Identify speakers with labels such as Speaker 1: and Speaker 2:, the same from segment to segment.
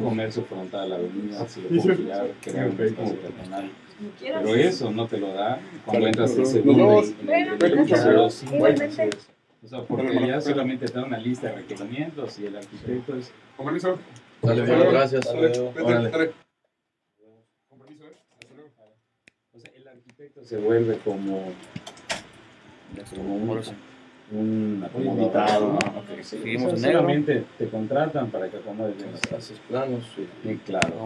Speaker 1: comercio frontal, la avenida, si lo puedo girar, crear un espacio peatonal. Pero eso no te lo da cuando entras en segundo y los o sea, porque ya solamente te da una lista de requerimientos y el arquitecto es...
Speaker 2: Compromiso.
Speaker 3: Dale, bueno, gracias.
Speaker 2: Dale. Compromiso,
Speaker 1: O sea, el arquitecto se vuelve como un invitado, ¿no?
Speaker 3: Okay. Seguimos
Speaker 1: O sea,
Speaker 3: en negro.
Speaker 1: solamente te contratan para que acomodes bien las
Speaker 3: Haces planos. Sí.
Speaker 1: y claro.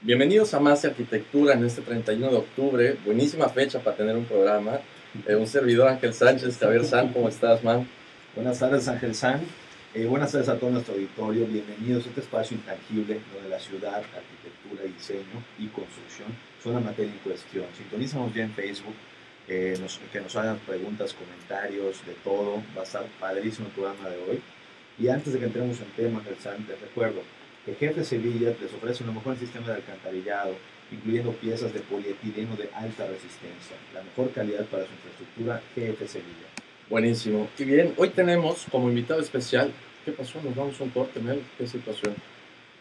Speaker 3: Bienvenidos a Más Arquitectura en este 31 de octubre. Buenísima fecha para tener un programa. Un servidor, Ángel Sánchez. Javier San, ¿cómo estás, man?
Speaker 4: Buenas tardes, Ángel San. Buenas tardes a todo nuestro auditorio. Bienvenidos a este espacio intangible donde la ciudad, arquitectura, diseño y construcción son la materia en cuestión. Sintonízanos ya en Facebook, que nos hagan preguntas, comentarios, de todo. Va a estar padrísimo el programa de hoy. Y antes de que entremos en tema, Ángel San, les recuerdo que Jefe Sevilla les ofrece un mejor sistema de alcantarillado, incluyendo piezas de polietileno de alta resistencia. La mejor calidad para su infraestructura, Jefe Sevilla.
Speaker 3: Buenísimo. Y bien, hoy tenemos como invitado especial... ¿Qué pasó? Nos vamos a un corte, Mel. ¿Qué situación?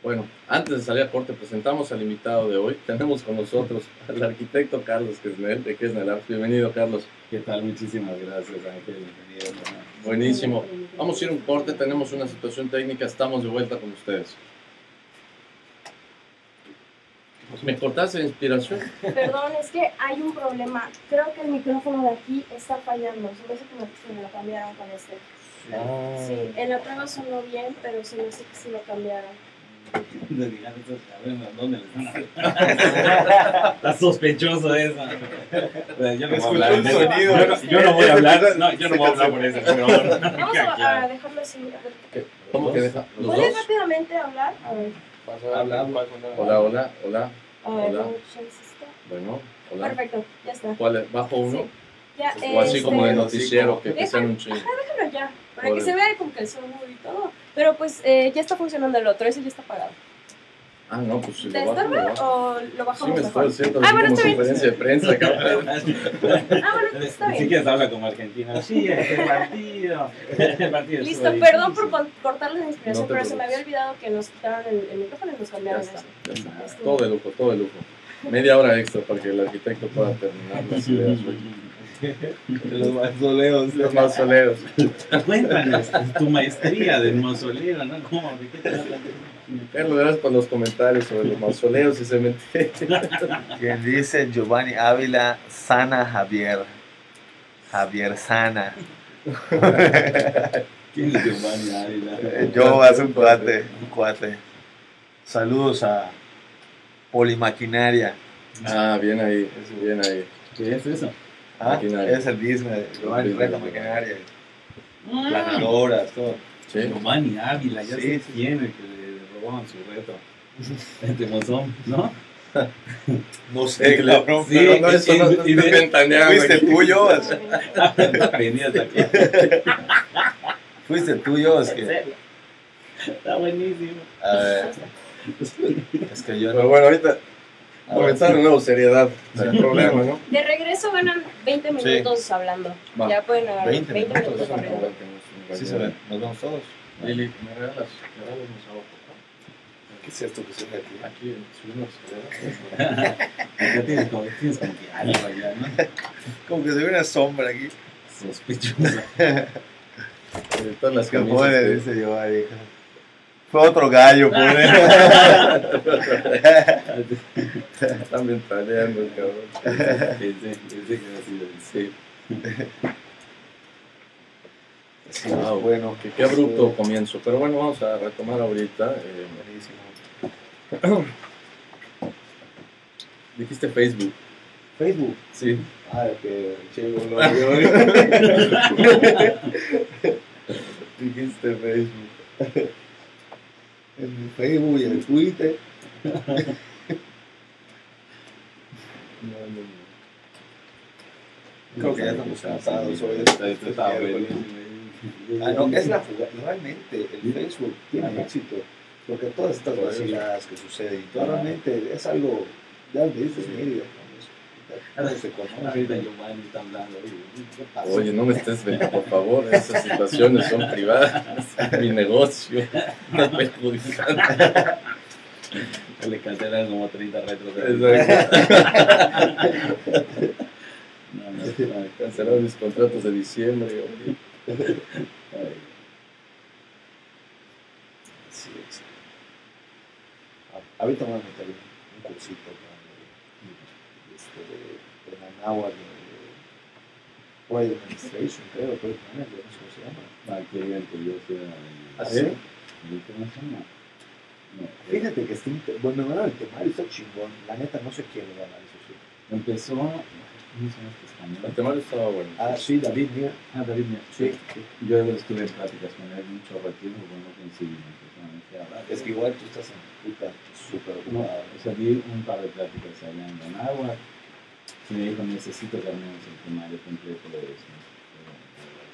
Speaker 3: Bueno, antes de salir a corte, presentamos al invitado de hoy. Tenemos con nosotros al arquitecto Carlos Quesnel, de Quesnel Art. Bienvenido, Carlos.
Speaker 1: ¿Qué tal? Muchísimas gracias, Ángel. Bienvenido.
Speaker 3: Buenísimo. Vamos a ir a un corte, tenemos una situación técnica, estamos de vuelta con ustedes. ¿Me cortaste la inspiración?
Speaker 5: Perdón, es que hay un problema. Creo que el micrófono de aquí está fallando. Se me hace que me lo cambiaron con este. Sí, en la prueba sonó bien, pero se me hace que sí lo cambiaron.
Speaker 1: ¿Dónde le están? Está sospechoso eso. Yo no voy a hablar de eso. Yo no voy a hablar. No, yo no voy a hablar por eso.
Speaker 5: Vamos a dejarlo así.
Speaker 3: ¿Cómo que deja? ¿Los
Speaker 5: ¿Puedes
Speaker 3: dos?
Speaker 5: rápidamente hablar? A ver.
Speaker 3: Hola, hola, hola.
Speaker 5: A ver,
Speaker 3: Hola.
Speaker 5: ¿cómo se está?
Speaker 3: Bueno, hola.
Speaker 5: Perfecto, ya está.
Speaker 3: ¿Cuál es? ¿Bajo uno?
Speaker 5: Sí. Ya,
Speaker 3: O así como de noticiero, que sean un chingo.
Speaker 5: Déjalo ya, para
Speaker 3: Bueno.
Speaker 5: que se vea como que el sonido y todo. Pero pues ya está funcionando el otro, ese ya está apagado.
Speaker 3: Ah, no, pues si
Speaker 5: ¿Te
Speaker 3: lo bajo,
Speaker 5: estorba
Speaker 3: lo bajo.
Speaker 5: o lo
Speaker 3: Sí,
Speaker 5: bajamos
Speaker 3: me
Speaker 5: mejor?
Speaker 3: estoy haciendo
Speaker 5: Ah, bueno,
Speaker 3: como
Speaker 5: está bien.
Speaker 3: conferencia de prensa, cabrón.
Speaker 5: Bueno, está
Speaker 1: Si
Speaker 5: bien.
Speaker 1: quieres habla como argentino. Sí, el partido. El partido
Speaker 5: Listo,
Speaker 1: estuvo
Speaker 5: perdón
Speaker 1: difícil.
Speaker 5: por cortarles la inspiración,
Speaker 3: No te
Speaker 5: pero se me había
Speaker 3: preocupes.
Speaker 5: olvidado que nos quitaron el micrófono y nos
Speaker 3: Ya
Speaker 5: cambiaron
Speaker 3: está,
Speaker 5: eso.
Speaker 3: ya está.
Speaker 5: Estuvo.
Speaker 3: Todo de lujo, todo de lujo. Media hora extra para que el arquitecto pueda terminar las ideas.
Speaker 4: Los mausoleos.
Speaker 3: Los mausoleos.
Speaker 1: Cuéntanos tu maestría del mausoleo, ¿no? ¿Cómo? ¿De qué trata?
Speaker 3: Ya lo verás por los comentarios sobre los mausoleos y cementerios.
Speaker 4: Quien dice Giovanni Ávila, sana Javier. Javier sana.
Speaker 1: ¿Quién es Giovanni Ávila?
Speaker 4: Yo hace un cuate. Saludos a Polimaquinaria.
Speaker 3: Ah, bien ahí, bien ahí.
Speaker 1: ¿Qué es eso?
Speaker 4: ¿Ah?
Speaker 3: Maquinaria.
Speaker 4: Es el business. Giovanni
Speaker 3: Business.
Speaker 4: Renta Maquinaria. Planadoras, todo.
Speaker 3: ¿Sí?
Speaker 1: Giovanni Ávila, ya
Speaker 4: Sí,
Speaker 1: sé
Speaker 4: sí.
Speaker 1: quién, el que le robaban su retro. Este mozón, ¿no?
Speaker 4: No sé,
Speaker 3: Sí,
Speaker 4: cabrón.
Speaker 1: sí.
Speaker 3: Pero no, eso no, no
Speaker 1: Y
Speaker 3: estés
Speaker 1: de-
Speaker 3: ventaneando
Speaker 4: Fuiste
Speaker 3: aquí.
Speaker 4: tuyo.
Speaker 1: Venías aquí.
Speaker 4: Fuiste tuyo. Es que,
Speaker 1: Está buenísimo.
Speaker 4: a ver, es que yo
Speaker 3: Pero
Speaker 4: no.
Speaker 3: bueno, ahorita comenzando de nuevo seriedad, sin problema, ¿no?
Speaker 5: De regreso ganan 20 minutos hablando.
Speaker 3: Va.
Speaker 5: Ya pueden agarrar
Speaker 4: 20
Speaker 5: 20 minutos corriendo.
Speaker 4: Sí se ven. Nos vemos todos.
Speaker 3: Lili, ¿me regalas unos abajo?
Speaker 4: ¿Qué es esto que se ve aquí?
Speaker 3: Aquí subimos escaleras.
Speaker 1: Acá tienes como que algo allá, ¿no?
Speaker 4: Como que se ve una sombra aquí.
Speaker 1: Sospechoso.
Speaker 3: Todas las
Speaker 4: Que
Speaker 3: camisas.
Speaker 4: puede, dice Giovanni. Fue otro gallo, puede.
Speaker 3: Están ventaneando, cabrón.
Speaker 1: Pensé que había sido el
Speaker 3: Sí.
Speaker 4: Sí,
Speaker 3: Wow,
Speaker 4: bueno.
Speaker 3: qué abrupto comienzo. Pero bueno, vamos a retomar ahorita.
Speaker 4: Buenísimo.
Speaker 3: Dijiste Facebook.
Speaker 4: Facebook.
Speaker 3: Sí.
Speaker 4: Ah, que chévere.
Speaker 3: Dijiste Facebook.
Speaker 4: En el Facebook y en el Twitter. Creo que ya estamos cansados hoy. No, es la jugada. Realmente el Facebook tiene éxito. Porque todas estas vaciladas que suceden, y todo realmente es algo, ya me dices, medio.
Speaker 3: Oye, no me estés viendo, por favor, esas situaciones son privadas, mi negocio, no me perjudican.
Speaker 1: Le cancelan como 30 retros.
Speaker 3: Cancelaron mis contratos de diciembre.
Speaker 4: Sí, sí. Ahorita vamos a meter un cursito de Managua, de Project Administration, creo, Project Manager, no sé cómo se llama.
Speaker 1: Aquí el que yo sea.
Speaker 4: ¿Ah, sí?
Speaker 1: ¿Cómo se llama? No,
Speaker 4: Fíjate que está, bueno, el temario está chingón, la neta no sé quién le gana eso, sí.
Speaker 1: empezó. ¿Cómo se llama este español?
Speaker 3: El temario estaba bueno.
Speaker 4: Ah, sí, David, mira.
Speaker 1: David,
Speaker 4: Sí.
Speaker 1: Yo estuve en pláticas con él mucho tiempo, bueno, coincidimos.
Speaker 4: Es que igual tú estás en puta súper
Speaker 1: No,
Speaker 4: ocupado.
Speaker 1: o sea, di un par de pláticas allá en Managua. Y me dijo, necesito que armemos el temario completo de eso.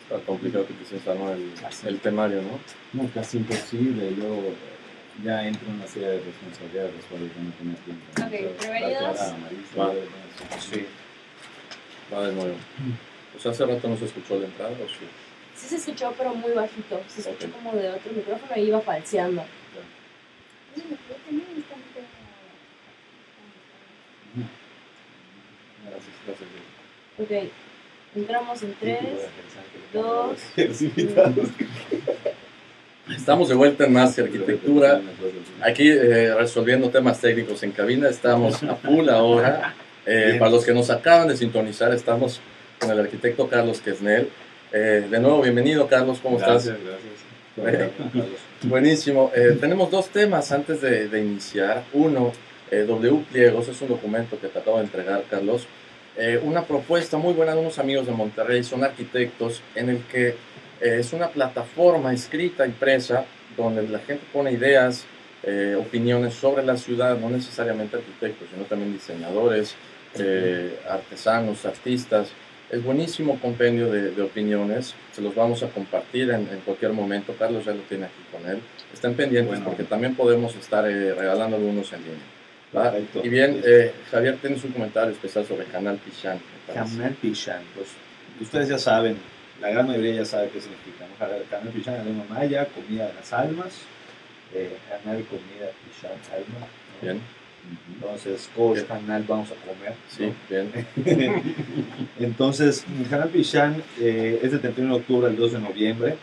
Speaker 3: Está complicado que quisieras armar el temario, ¿no?
Speaker 1: No, casi imposible. Yo ya entro en una serie de responsabilidades las cuales yo no tenía tiempo.
Speaker 5: Ok, prevenidos.
Speaker 4: Sí.
Speaker 3: Va de nuevo. Pues hace rato no se escuchó la entrada, ¿o sí?
Speaker 5: Sí se escuchó, pero muy bajito. Se escuchó
Speaker 3: Ok.
Speaker 5: como de otro micrófono y iba falseando.
Speaker 3: Gracias.
Speaker 5: Ok, entramos en 3, 2,
Speaker 3: Estamos de vuelta en Más que Arquitectura. Aquí resolviendo temas técnicos en cabina. Estamos a full ahora. Para los que nos acaban de sintonizar, estamos con el arquitecto Carlos Quesnel. De nuevo, bienvenido, Carlos. ¿Cómo estás?
Speaker 1: Gracias.
Speaker 3: Buenísimo. Tenemos dos temas antes de iniciar. Uno, W Pliegos, es un documento que te acabo de entregar, Carlos. Una propuesta muy buena de unos amigos de Monterrey, son arquitectos, en el que es una plataforma escrita, impresa, donde la gente pone ideas, opiniones sobre la ciudad, no necesariamente arquitectos, sino también diseñadores, artesanos, artistas. Es buenísimo compendio de opiniones, se los vamos a compartir en cualquier momento. Carlos ya lo tiene aquí con él. Estén pendientes porque también podemos estar regalando algunos en línea. Y bien, Javier, tienes un comentario especial sobre Canal Pichán.
Speaker 4: Canal Pichán, pues ustedes ya saben, la gran mayoría ya sabe qué significa, ¿no? Canal Pichán en lengua maya, comida de las almas, Canal comida Pichán alma, ¿no?
Speaker 3: Bien.
Speaker 4: Entonces, Coach Canal vamos a comer, ¿no?
Speaker 3: Sí, bien.
Speaker 4: Entonces, Canal Pichán es del 31 de octubre al 2 de noviembre,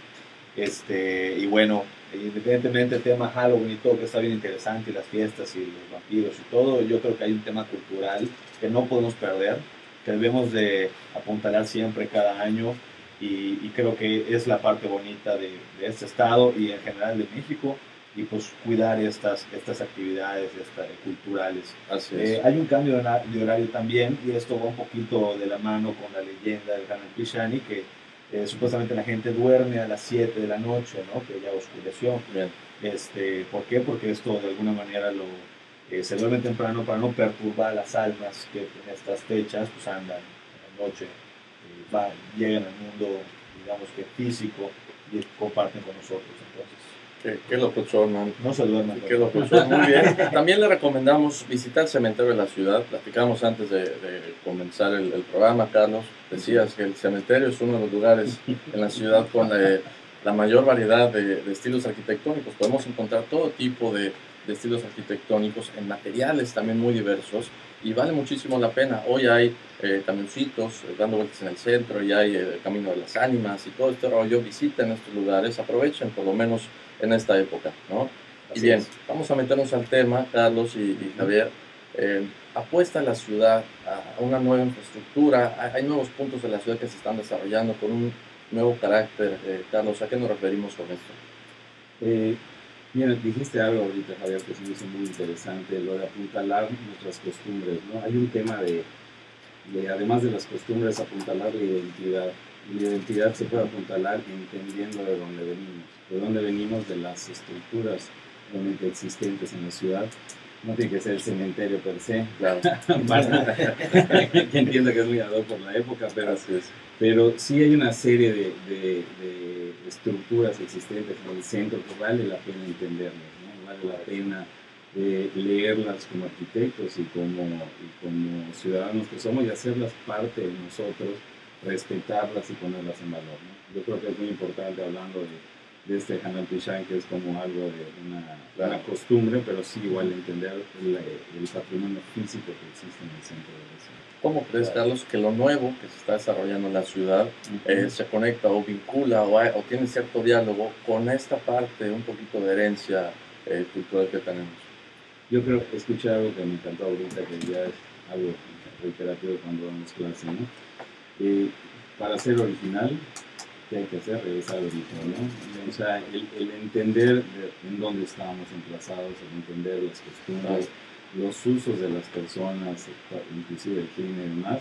Speaker 4: y bueno, independientemente del tema Halloween y todo, que está bien interesante, y las fiestas y los vampiros y todo, yo creo que hay un tema cultural que no podemos perder, que debemos de apuntalar siempre cada año, y creo que es la parte bonita de este estado y en general de México, y pues cuidar estas actividades culturales.
Speaker 3: Así es.
Speaker 4: Hay un cambio de horario también, y esto va un poquito de la mano con la leyenda del Canal Pichani, que supuestamente la gente duerme a las 7 de la noche, ¿no? Que ya oscureció.
Speaker 3: Bien.
Speaker 4: ¿Por qué? Porque esto de alguna manera se duerme temprano para no perturbar las almas que en estas fechas pues andan en la noche, llegan al mundo, digamos que físico, y comparten con nosotros. Entonces,
Speaker 3: Qué locutor, man.
Speaker 4: no se duerman.
Speaker 3: Qué locutor, muy bien. También le recomendamos visitar el cementerio de la ciudad. Platicamos antes de comenzar el programa, Carlos. Decías que el cementerio es uno de los lugares en la ciudad con la mayor variedad de estilos arquitectónicos. Podemos encontrar todo tipo de estilos arquitectónicos en materiales también muy diversos, y vale muchísimo la pena. Hoy hay camioncitos dando vueltas en el centro, y hay el Camino de las Ánimas y todo este rollo. Visiten estos lugares, aprovechen por lo menos en esta época, ¿no? Y bien, vamos a meternos al tema, Carlos y Javier. Apuesta la ciudad a una nueva infraestructura, hay nuevos puntos de la ciudad que se están desarrollando con un nuevo carácter. Carlos, ¿a qué nos referimos con esto?
Speaker 1: Mira, dijiste algo ahorita, Javier, que se me hizo muy interesante, lo de apuntalar nuestras costumbres, ¿no? Hay un tema además de las costumbres, apuntalar la identidad. Y la identidad se puede apuntalar entendiendo de dónde venimos. De dónde venimos, de las estructuras realmente existentes en la ciudad. No tiene que ser el cementerio per se, claro, que entiendo que es muy ad hoc por la época, pero sí hay una serie de estructuras existentes en el centro que vale la pena entenderlas, ¿no? Vale la pena leerlas como arquitectos y como ciudadanos que somos y hacerlas parte de nosotros, respetarlas y ponerlas en valor, ¿no? Yo creo que es muy importante hablando de este Hanan Pishan, que es como algo de una costumbre, pero sí igual entender el patrimonio físico que existe en el centro de la ciudad.
Speaker 3: ¿Cómo crees, Carlos, que lo nuevo que se está desarrollando en la ciudad se conecta o vincula o tiene cierto diálogo con esta parte, un poquito de herencia cultural que tenemos?
Speaker 1: Yo creo que escuché algo que me encantó ahorita, que ya es algo reiterativo cuando damos clase, ¿no? Para ser original, ¿qué hay que hacer? Regresar al origen, ¿no? O sea, el entender en dónde estábamos emplazados, el entender las costumbres, los usos de las personas, inclusive el clima y demás.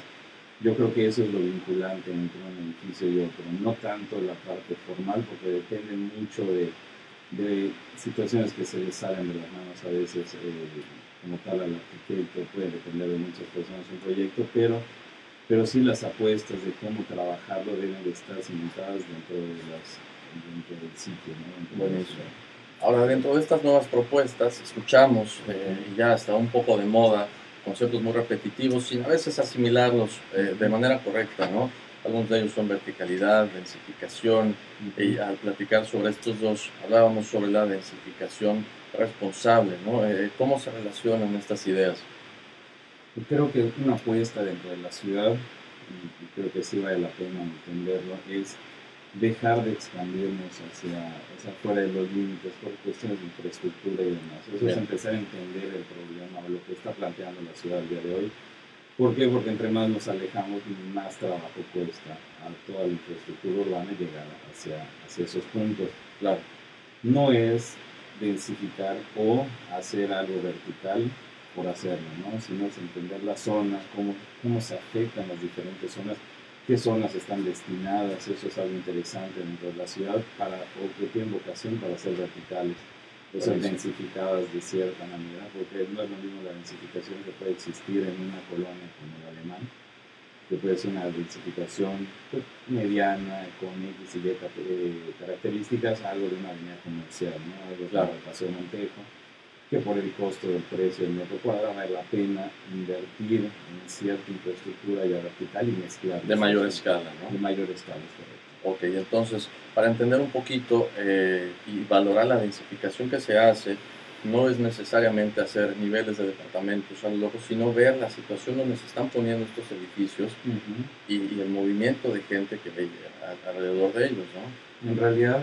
Speaker 1: Yo creo que eso es lo vinculante entre un edificio y otro, no tanto la parte formal, porque depende mucho de situaciones que se les salen de las manos a veces, como tal al arquitecto, puede depender de muchas personas un proyecto, pero sí las apuestas de cómo trabajarlo deben de estar cimentadas dentro del sitio, ¿no?
Speaker 3: Buenísimo. Ahora, dentro de estas nuevas propuestas, escuchamos, y ya está un poco de moda, conceptos muy repetitivos, sin a veces asimilarlos de manera correcta, ¿no? Algunos de ellos son verticalidad, densificación, y al platicar sobre estos dos, hablábamos sobre la densificación responsable, ¿no? ¿Cómo se relacionan estas ideas?
Speaker 1: Yo creo que una apuesta dentro de la ciudad, y creo que sí vale la pena entenderlo, es dejar de expandirnos hacia fuera de los límites por cuestiones de infraestructura y demás. Eso es empezar a entender el problema o lo que está planteando la ciudad el día de hoy. ¿Por qué? Porque entre más nos alejamos, más trabajo cuesta a toda la infraestructura urbana llegar hacia esos puntos. Claro, no es densificar o hacer algo vertical por hacerlo, ¿no? Sino es entender las zonas, cómo se afectan las diferentes zonas, qué zonas están destinadas, eso es algo interesante dentro de la ciudad, o que tienen vocación para ser verticales, o ser densificadas de cierta manera, porque no es lo mismo la densificación que puede existir en una colonia como el alemán, que puede ser una densificación mediana, con X y Y características, algo de una avenida comercial, ¿no? Algo claro, el Paseo Montejo, que por el costo del precio del metro cuadrado vale la pena invertir en cierta infraestructura ya vertical y mezclar.
Speaker 3: De mayor escala, ¿no?
Speaker 1: De mayor escala, es correcto.
Speaker 3: Ok, entonces, para entender un poquito y valorar la densificación que se hace, no es necesariamente hacer niveles de departamentos a lo loco, sino ver la situación donde se están poniendo estos edificios y el movimiento de gente que ve alrededor de ellos, ¿no?
Speaker 1: En realidad,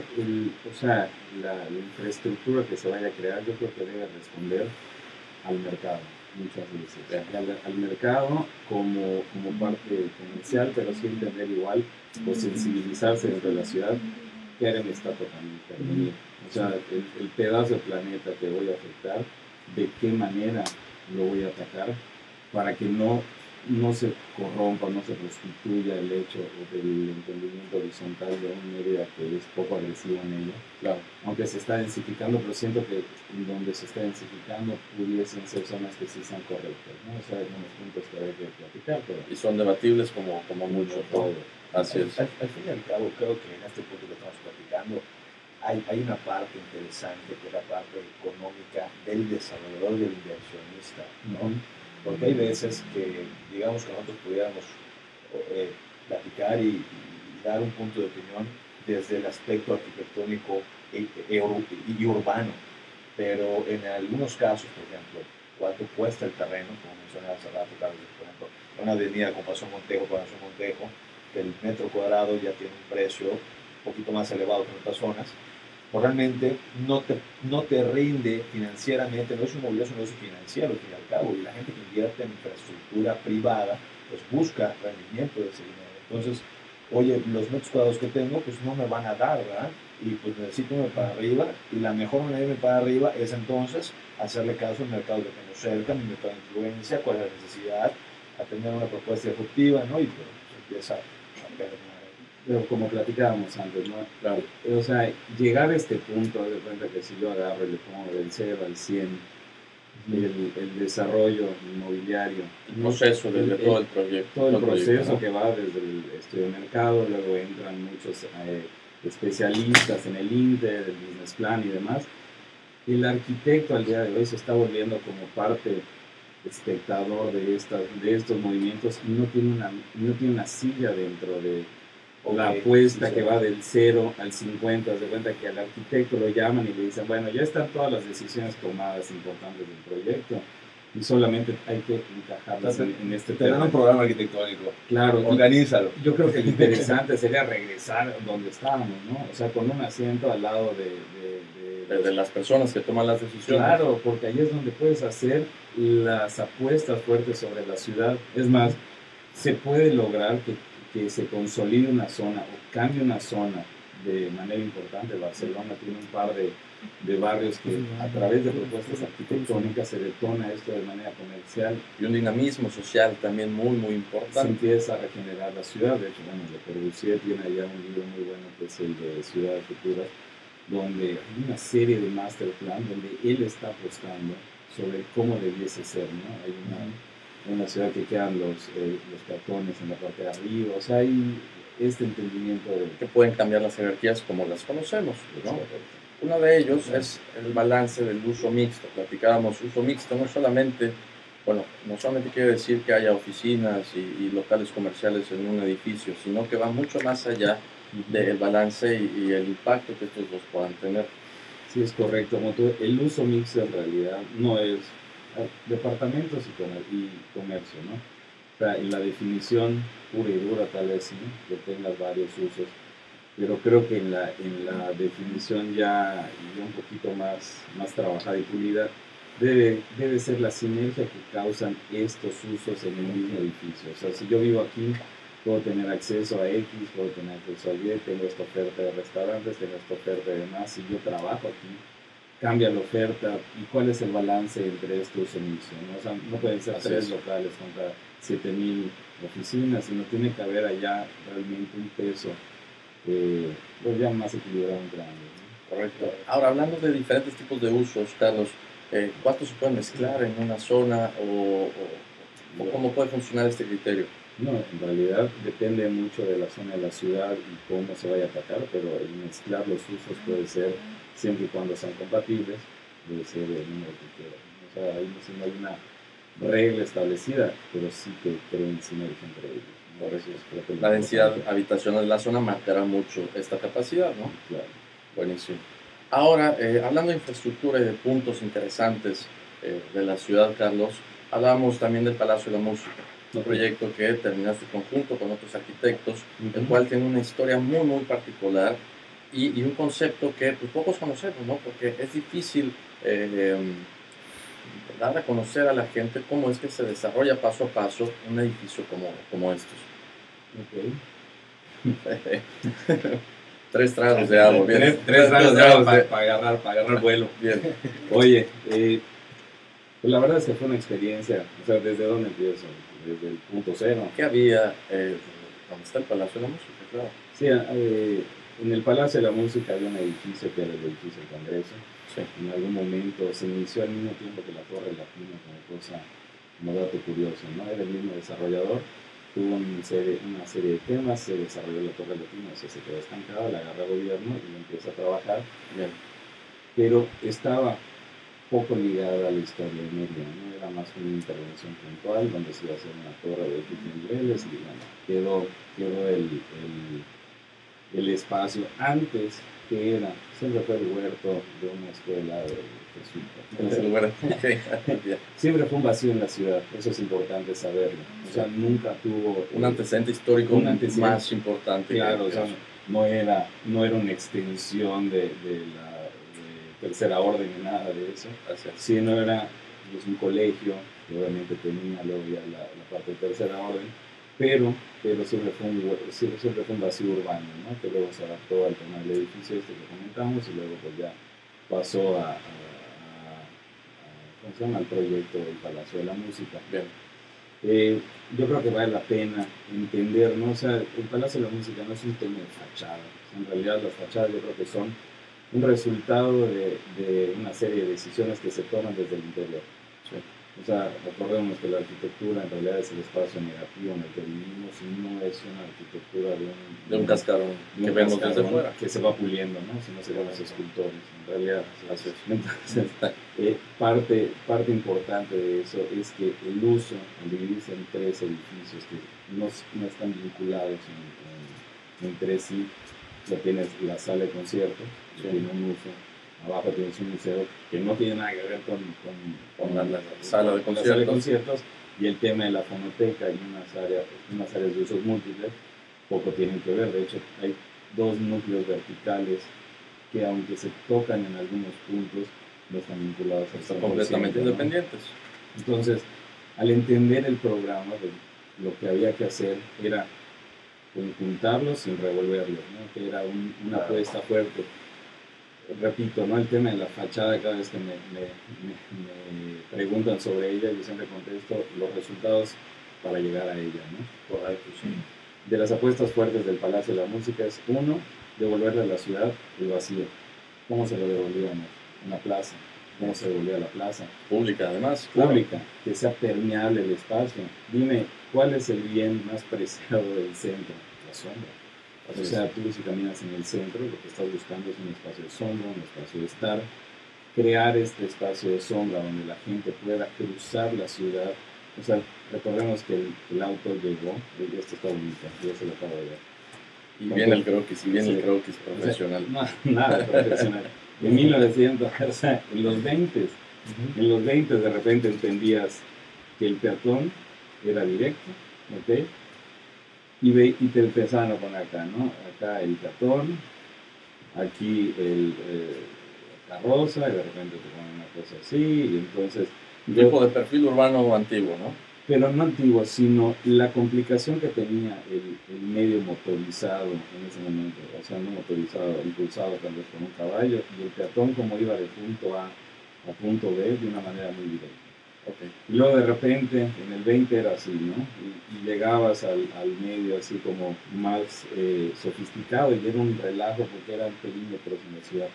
Speaker 1: la infraestructura que se vaya a crear, yo creo que debe responder al mercado, muchas veces. Al mercado como parte comercial, pero sí entender igual, o sensibilizarse dentro de la ciudad, que área me está tocando intervenir. O sea, el pedazo de planeta que voy a afectar, de qué manera lo voy a atacar, para que no se corrompa, no se prostituya el hecho del entendimiento horizontal de un medio que es poco agresivo en ello. Claro, aunque se está densificando, pero siento que donde se está densificando pudiesen ser zonas que sí sean correctas, ¿no? O sea, hay unos puntos que hay que platicar, pero...
Speaker 3: Y son debatibles como mucho todo. Así es.
Speaker 4: Al fin y al cabo, creo que en este punto que estamos platicando, hay una parte interesante que es la parte económica del desarrollador, del inversionista, ¿no? Porque hay veces que, digamos, que nosotros pudiéramos platicar y dar un punto de opinión desde el aspecto arquitectónico y urbano, pero en algunos casos, por ejemplo, cuánto cuesta el terreno, como mencionaba hace rato, Carlos, por ejemplo, una avenida como Paseo Montejo, que el metro cuadrado ya tiene un precio un poquito más elevado que en otras zonas, pues realmente no te rinde financieramente, no es un negocio financiero al fin y al cabo, y la gente que invierte en infraestructura privada, pues busca rendimiento de ese dinero. Entonces, oye, los metros cuadrados que tengo, pues no me van a dar, ¿verdad? y pues necesito irme para arriba, y la mejor manera de irme para arriba es entonces hacerle caso al mercado que tengo cerca, mi mercado de influencia, cuál es la necesidad, a tener una propuesta efectiva, ¿no? Y pues empieza a permear.
Speaker 1: Pero como platicábamos antes, ¿no?
Speaker 3: Claro.
Speaker 1: O sea, llegar a este punto, de cuenta que si yo agarro y le pongo del 0 al 100, el desarrollo inmobiliario,
Speaker 3: el proceso, desde todo el proyecto.
Speaker 1: Todo el proceso,
Speaker 3: proyecto, ¿no?
Speaker 1: que va desde el estudio de mercado, luego entran muchos especialistas en el INTE, del business plan y demás. El arquitecto al día de hoy se está volviendo como parte espectador de estos movimientos y no tiene una silla dentro de la apuesta que va del 0 al 50. De cuenta que al arquitecto lo llaman y le dicen, bueno, ya están todas las decisiones tomadas importantes del proyecto y solamente hay que encajarlas en este
Speaker 4: Te dan un programa arquitectónico.
Speaker 1: Claro.
Speaker 4: Organízalo.
Speaker 1: Yo creo que lo interesante sería regresar donde estábamos, ¿no? O sea, con un asiento al lado
Speaker 3: de las personas que toman las decisiones.
Speaker 1: Claro, porque ahí es donde puedes hacer las apuestas fuertes sobre la ciudad. Es más, se puede lograr que se consolide una zona o cambie una zona de manera importante. Barcelona tiene un par de barrios que a través de propuestas arquitectónicas se detona esto de manera comercial.
Speaker 3: Y un dinamismo social también muy, muy
Speaker 1: Se
Speaker 3: importante.
Speaker 1: empieza a regenerar la ciudad. De hecho, bueno, Le Corbusier tiene allá un libro muy bueno que es el de Ciudades Futuras, donde hay una serie de master plan donde él está apostando sobre cómo debiese ser, ¿no? Hay una ciudad que quedan los peatones en la parte de arriba, o sea, hay este entendimiento de
Speaker 3: que pueden cambiar las jerarquías como las conocemos, ¿no? Uno de ellos es el balance del uso mixto. Platicábamos, uso mixto no solamente quiere decir que haya oficinas y locales comerciales en un edificio, sino que va mucho más allá del balance y el impacto que estos dos puedan tener.
Speaker 1: Sí, es correcto. El uso mixto en realidad no es departamentos y comercio, ¿no? O sea, en la definición pura y dura tal vez sí, que tengas varios usos, pero creo que en la definición ya un poquito más trabajada y pulida, debe ser la sinergia que causan estos usos en el mismo edificio. O sea, si yo vivo aquí, puedo tener acceso a X, puedo tener acceso a Y, tengo esta oferta de restaurantes, tengo esta oferta de demás. Si yo trabajo aquí, cambia la oferta. ¿Y cuál es el balance entre estos emisos, ¿no? O sea, no pueden ser 3 locales contra 7,000 oficinas, sino tiene que haber allá realmente un peso pues ya más equilibrado entre ambos, ¿no?
Speaker 3: Correcto. Ahora, hablando de diferentes tipos de usos, Carlos, ¿cuántos se pueden mezclar en una zona o cómo puede funcionar este criterio?
Speaker 1: No, en realidad depende mucho de la zona de la ciudad y cómo se vaya a atacar, pero el mezclar los usos puede ser, siempre y cuando sean compatibles, debe ser el número que quieran. O sea, ahí no hay una regla establecida, pero sí que creen sinergia entre ellos. Por eso creo que
Speaker 3: la densidad habitacional de la zona marcará mucho esta capacidad, ¿no?
Speaker 1: Claro.
Speaker 3: Buenísimo. Ahora, hablando de infraestructura y de puntos interesantes de la ciudad, Carlos, hablábamos también del Palacio de la Música, un proyecto que terminaste conjunto con otros arquitectos, el cual tiene una historia muy, muy particular y un concepto que pues, pocos conocemos, ¿no? Porque es difícil dar a conocer a la gente cómo es que se desarrolla paso a paso un edificio como estos.
Speaker 1: Okay.
Speaker 3: 3 tragos de agua, bien.
Speaker 1: 3 tragos de agua para agarrar vuelo.
Speaker 3: Bien.
Speaker 1: Oye, pues la verdad es que fue una experiencia. O sea, ¿desde dónde empiezo? Desde el punto cero.
Speaker 3: ¿Qué había? ¿Dónde está el Palacio de la Música? Claro.
Speaker 1: Sí, en el Palacio de la Música había un edificio que era el edificio del Congreso.
Speaker 3: Sí.
Speaker 1: En algún momento se inició al mismo tiempo que la Torre Latina, como dato curioso, ¿no? Era el mismo desarrollador. Tuvo una serie de temas, se desarrolló la Torre Latina, o sea, se quedó estancada, la agarra el gobierno y empieza a trabajar.
Speaker 3: Bien.
Speaker 1: Pero estaba poco ligada a la historia de Mérida, ¿no? Era más una intervención puntual donde se iba a hacer una torre de 8 niveles y bueno, quedó el espacio antes que siempre fue el huerto de una escuela de jesuita. Siempre fue un vacío en la ciudad, eso es importante saberlo. O sea, nunca tuvo
Speaker 3: un antecedente histórico más importante.
Speaker 1: Claro, o sea, no era una extensión de la tercera orden ni nada de eso, sino era pues, un colegio que obviamente tenía luego ya la parte de tercera orden, pero siempre fue un vacío urbano, ¿no? Que luego se adaptó al tema del edificio este que comentamos y luego pues ya pasó ¿cómo se llama? Al proyecto del Palacio de la Música.
Speaker 3: Bien.
Speaker 1: Yo creo que vale la pena entender, ¿no? O sea, el Palacio de la Música no es un tema de fachada. En realidad las fachadas yo creo que son un resultado de una serie de decisiones que se toman desde el interior.
Speaker 3: Sí.
Speaker 1: O sea, recordemos que la arquitectura en realidad es el espacio negativo en el que vivimos y no es una arquitectura
Speaker 3: de un cascarón que vemos desde fuera.
Speaker 1: Que se va puliendo, ¿no? Si no seríamos escultores, en realidad.
Speaker 3: Así es.
Speaker 1: Entonces, parte importante de eso es que el uso, al dividirse en 3 edificios que no están vinculados entre sí, ya tienes la sala de conciertos, que tiene un uso. Abajo tienes un museo que no tiene nada que ver con
Speaker 3: la sala de conciertos
Speaker 1: y el tema de la fonoteca y unas áreas de usos múltiples poco tienen que ver. De hecho, hay 2 núcleos verticales que aunque se tocan en algunos puntos, no están vinculados a
Speaker 3: están completamente independientes.
Speaker 1: Entonces, al entender el programa, pues, lo que había que hacer era juntarlos sin revolverlos, ¿no? Que era una apuesta fuerte. Repito, ¿no? El tema de la fachada, cada vez que me preguntan sobre ella, yo siempre contesto los resultados para llegar a ella, ¿no?
Speaker 3: Correcto, sí.
Speaker 1: De las apuestas fuertes del Palacio de la Música es, 1, devolverle a la ciudad el vacío. ¿Cómo se lo devolvíamos? Una plaza. ¿Cómo se devolvía la plaza?
Speaker 3: Pública, además.
Speaker 1: Pública,
Speaker 3: claro.
Speaker 1: Que sea permeable el espacio. Dime, ¿cuál es el bien más preciado del centro? La sombra. O sea, tú si caminas en el centro, lo que estás buscando es un espacio de sombra, un espacio de estar, crear este espacio de sombra donde la gente pueda cruzar la ciudad. O sea, recordemos que el auto llegó, y esto está bonito, yo se lo acabo de ver.
Speaker 3: Y viene el croquis, el croquis profesional.
Speaker 1: O sea, no, nada profesional. En 1900, o sea, en los 20, en los 20 de repente entendías que el peatón era directo, ¿ok? Y te empezaban a poner acá, ¿no? Acá el peatón, aquí el carroza, y de repente te ponen una cosa así, y entonces...
Speaker 3: Un tipo de perfil urbano antiguo, ¿no?
Speaker 1: Pero no antiguo, sino la complicación que tenía el medio motorizado en ese momento, o sea, no motorizado, impulsado tal vez con un caballo, y el peatón como iba de punto A a punto B de una manera muy directa.
Speaker 3: Okay.
Speaker 1: Y luego de repente, en el 20 era así, ¿no? Y llegabas al medio así como más sofisticado y era un relajo porque eran perímetros en la ciudad.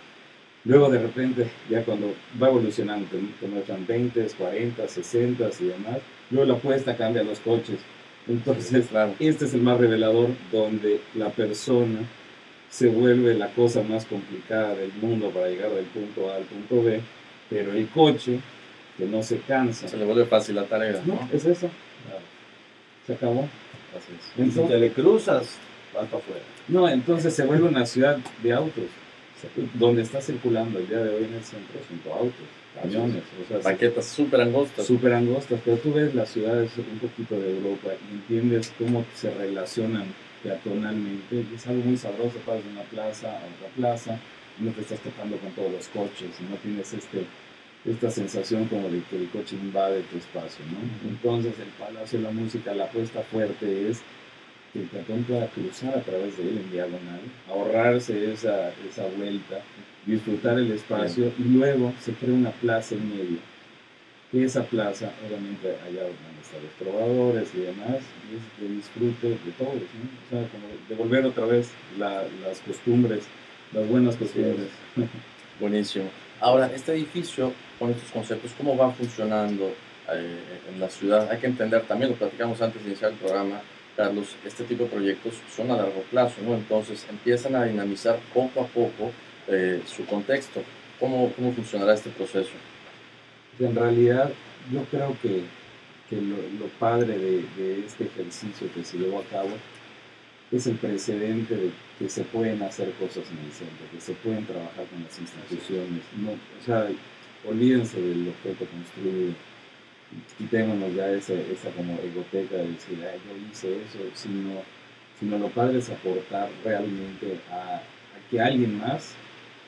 Speaker 1: Luego de repente, ya cuando va evolucionando, te muestran 20, 40, 60 y demás, luego la apuesta cambia a los coches. Entonces,
Speaker 3: claro.
Speaker 1: Este es el más revelador, donde la persona se vuelve la cosa más complicada del mundo para llegar del punto A al punto B, pero el coche, que no se cansa.
Speaker 3: Se le vuelve fácil la tarea, ¿no?
Speaker 1: No, es eso.
Speaker 3: Claro.
Speaker 1: Se acabó.
Speaker 3: Así es.
Speaker 4: Entonces, si te le cruzas, vas para afuera.
Speaker 1: No, entonces se vuelve una ciudad de autos. Donde está circulando el día de hoy en el centro junto a autos, camiones, o sea,
Speaker 3: banquetas súper angostas.
Speaker 1: Súper angostas, pero tú ves las ciudades un poquito de Europa y entiendes cómo se relacionan peatonalmente. Y es algo muy sabroso, pasas de una plaza a otra plaza, no te estás tocando con todos los coches y no tienes esta sensación como de que el coche invade tu espacio, ¿no? Entonces el Palacio de la Música, la apuesta fuerte es que el peatón pueda cruzar a través de él en diagonal, ahorrarse esa vuelta, disfrutar el espacio y luego se crea una plaza en medio. Y esa plaza, obviamente, allá donde están los trovadores y demás, y es de disfrute de todos, ¿no? O sea, como devolver otra vez las costumbres, las buenas costumbres.
Speaker 3: Buenísimo. Ahora, este edificio, con estos conceptos, ¿cómo va funcionando en la ciudad? Hay que entender, también lo platicamos antes de iniciar el programa, Carlos, este tipo de proyectos son a largo plazo, ¿no? Entonces empiezan a dinamizar poco a poco su contexto. ¿Cómo funcionará este proceso?
Speaker 1: En realidad, yo creo que lo padre de este ejercicio que se llevó a cabo es el precedente de que se pueden hacer cosas en el centro, que se pueden trabajar con las instituciones. No, o sea, olvídense del objeto construido. Quitémonos ya esa como egoteca de decir, yo hice eso, sino lo padre es aportar realmente a que alguien más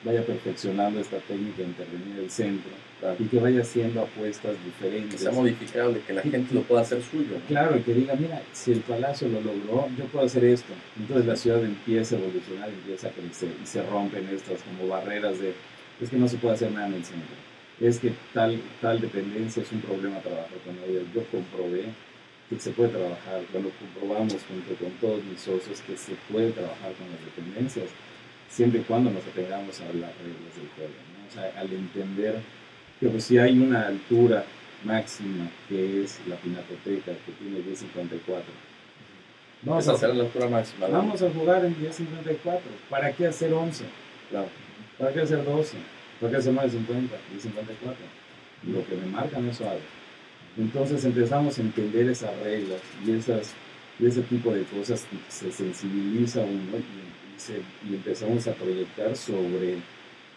Speaker 1: vaya perfeccionando esta técnica de intervenir el centro y que vaya haciendo apuestas diferentes.
Speaker 3: Que sea modificable, que la gente lo pueda hacer suyo, ¿no?
Speaker 1: Claro, y que diga, mira, si el palacio lo logró, yo puedo hacer esto. Entonces la ciudad empieza a evolucionar, empieza a crecer y se rompen estas como barreras de, es que no se puede hacer nada en el centro. Es que tal dependencia es un problema trabajar con ella. Yo comprobé que se puede trabajar, cuando comprobamos junto con todos mis socios que se puede trabajar con las dependencias, siempre y cuando nos atengamos a las reglas del juego, ¿no? O sea, al entender que pues, si hay una altura máxima que es la Pinacoteca, que tiene 1054,
Speaker 3: vamos a hacer la altura máxima, ¿no?
Speaker 1: Vamos a jugar en 1054. ¿Para qué hacer 11?
Speaker 3: Claro.
Speaker 1: ¿Para qué hacer 12? ¿Para qué hacer más de 50? 1054. Lo que me marcan es suave. Entonces empezamos a entender esas reglas y ese tipo de cosas, se sensibiliza uno y empezamos a proyectar sobre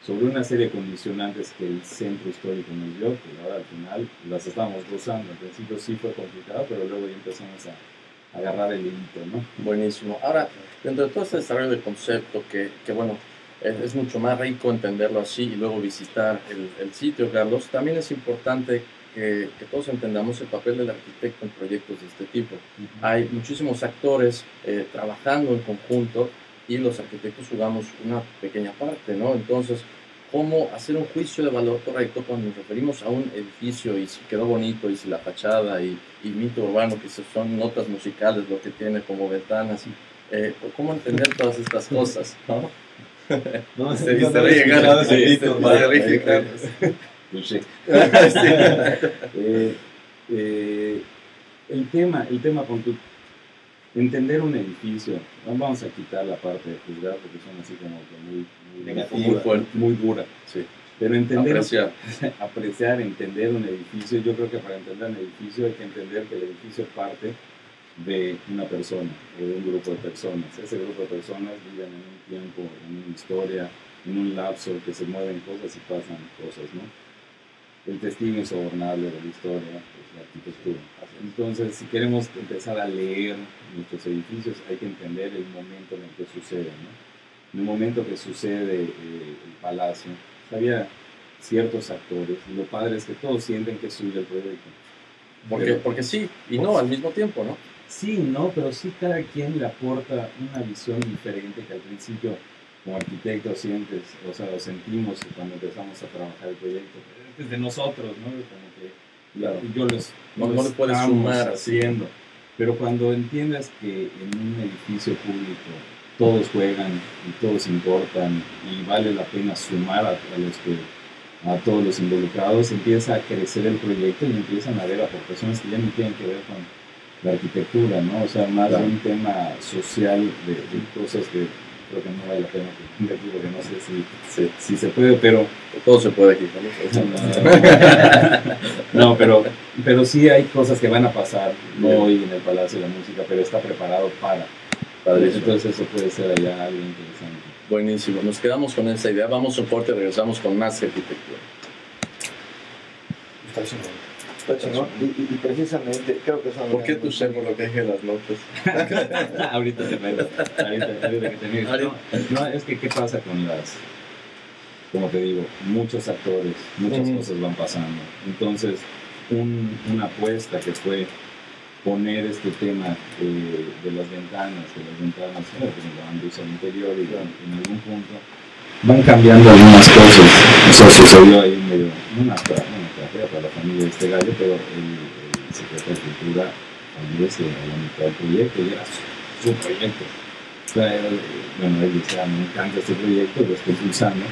Speaker 1: una serie de condicionantes que el centro histórico nos dio, que ahora al final las estamos gozando. Al principio sí fue complicado, pero luego ya empezamos a agarrar el hilito, ¿no?
Speaker 3: Buenísimo. Ahora, dentro de todo este desarrollo de concepto, que bueno, es mucho más rico entenderlo así y luego visitar el sitio, Carlos, también es importante que todos entendamos el papel del arquitecto en proyectos de este tipo. Hay muchísimos actores trabajando en conjunto y los arquitectos jugamos una pequeña parte, ¿no? Entonces, ¿cómo hacer un juicio de valor correcto cuando nos referimos a un edificio y si quedó bonito y si la fachada y mito urbano, que son notas musicales, lo que tiene como ventanas? ¿Cómo entender todas estas cosas, no?
Speaker 4: No,
Speaker 3: se ríe, Carlos.
Speaker 1: El tema con tu entender un edificio, no vamos a quitar la parte de juzgar porque son así como que muy negativa, muy dura,
Speaker 3: sí.
Speaker 1: Pero entender, apreciar, entender un edificio, yo creo que para entender un edificio hay que entender que el edificio parte de una persona o de un grupo de personas. Ese grupo de personas viven en un tiempo, en una historia, en un lapso que se mueven cosas y pasan cosas, ¿no? El testigo insobornable de la historia es la arquitectura. Entonces, si queremos empezar a leer nuestros edificios, hay que entender el momento en el que sucede, ¿no? En el momento que sucede el palacio, había ciertos actores, y lo padre es que todos sienten que es suyo el proyecto.
Speaker 3: Porque sí, y no al mismo tiempo, ¿no?
Speaker 1: Sí, no, pero sí cada quien le aporta una visión diferente que al principio como arquitectos sientes, o sea, lo sentimos cuando empezamos a trabajar el proyecto. Es de nosotros, ¿no? Como que
Speaker 3: claro.
Speaker 1: Yo
Speaker 3: no le puedes sumar
Speaker 1: haciendo. Pero cuando entiendas que en un edificio público todos juegan y todos importan y vale la pena sumar a todos los involucrados, empieza a crecer el proyecto y empiezan a haber aportaciones que ya no tienen que ver con la arquitectura, ¿no? O sea, más de un tema social de cosas que creo que no vale la pena que aquí, porque no sé si se puede, pero
Speaker 3: todo se puede aquí,
Speaker 1: ¿no? No, pero sí hay cosas que van a pasar, no hoy en el Palacio de la Música, pero está preparado para entonces eso puede ser allá algo interesante.
Speaker 3: Buenísimo, nos quedamos con esa idea, vamos a un corte y regresamos con más arquitectura.
Speaker 4: Está chingón. Y precisamente creo que son...
Speaker 3: ¿Por qué tu chef lo que deje las notas?
Speaker 1: Ahorita te veo. Ahorita que te veo. No, es que ¿qué pasa con como te digo, muchos actores, muchas cosas van pasando. Entonces, una apuesta que fue poner este tema de las ventanas, pues van luz al interior y en algún punto van cambiando algunas cosas. Eso sucedió ahí medio, una tragedia para la familia de este gallo, pero el secretario de Cultura fallece a la mitad del proyecto y era su proyecto. O sea, él decía, me encanta este proyecto, lo estoy pulsando.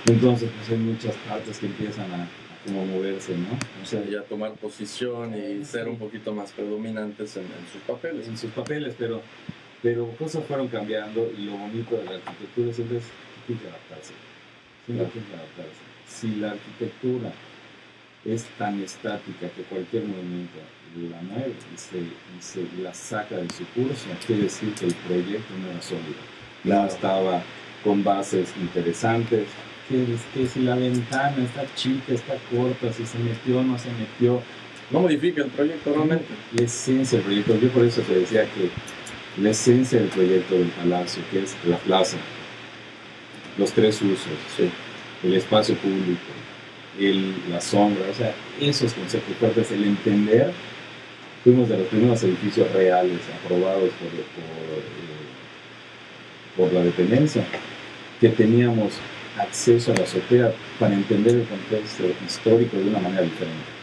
Speaker 1: Entonces, pues hay muchas partes que empiezan a como moverse, ¿no?
Speaker 3: O sea, ya tomar posición y ser un poquito más predominantes en sus papeles.
Speaker 1: En sus papeles, pero cosas fueron cambiando y lo bonito de la arquitectura siempre es que tiene que adaptarse. Siempre tiene que adaptarse. Si la arquitectura es tan estática que cualquier movimiento la mueve y se la saca de su curso, quiere decir que el proyecto no era sólido. No estaba con bases interesantes. Que si la ventana está chica, está corta, si se metió o no se metió.
Speaker 3: No modifica el proyecto realmente.
Speaker 1: La esencia del proyecto, yo por eso te decía que la esencia del proyecto del palacio, que es la plaza, los tres usos, el espacio público, la sombra, o sea, esos conceptos fuertes, el entender. Fuimos de los primeros edificios reales aprobados por la dependencia, que teníamos acceso a la azotea para entender el contexto histórico de una manera diferente.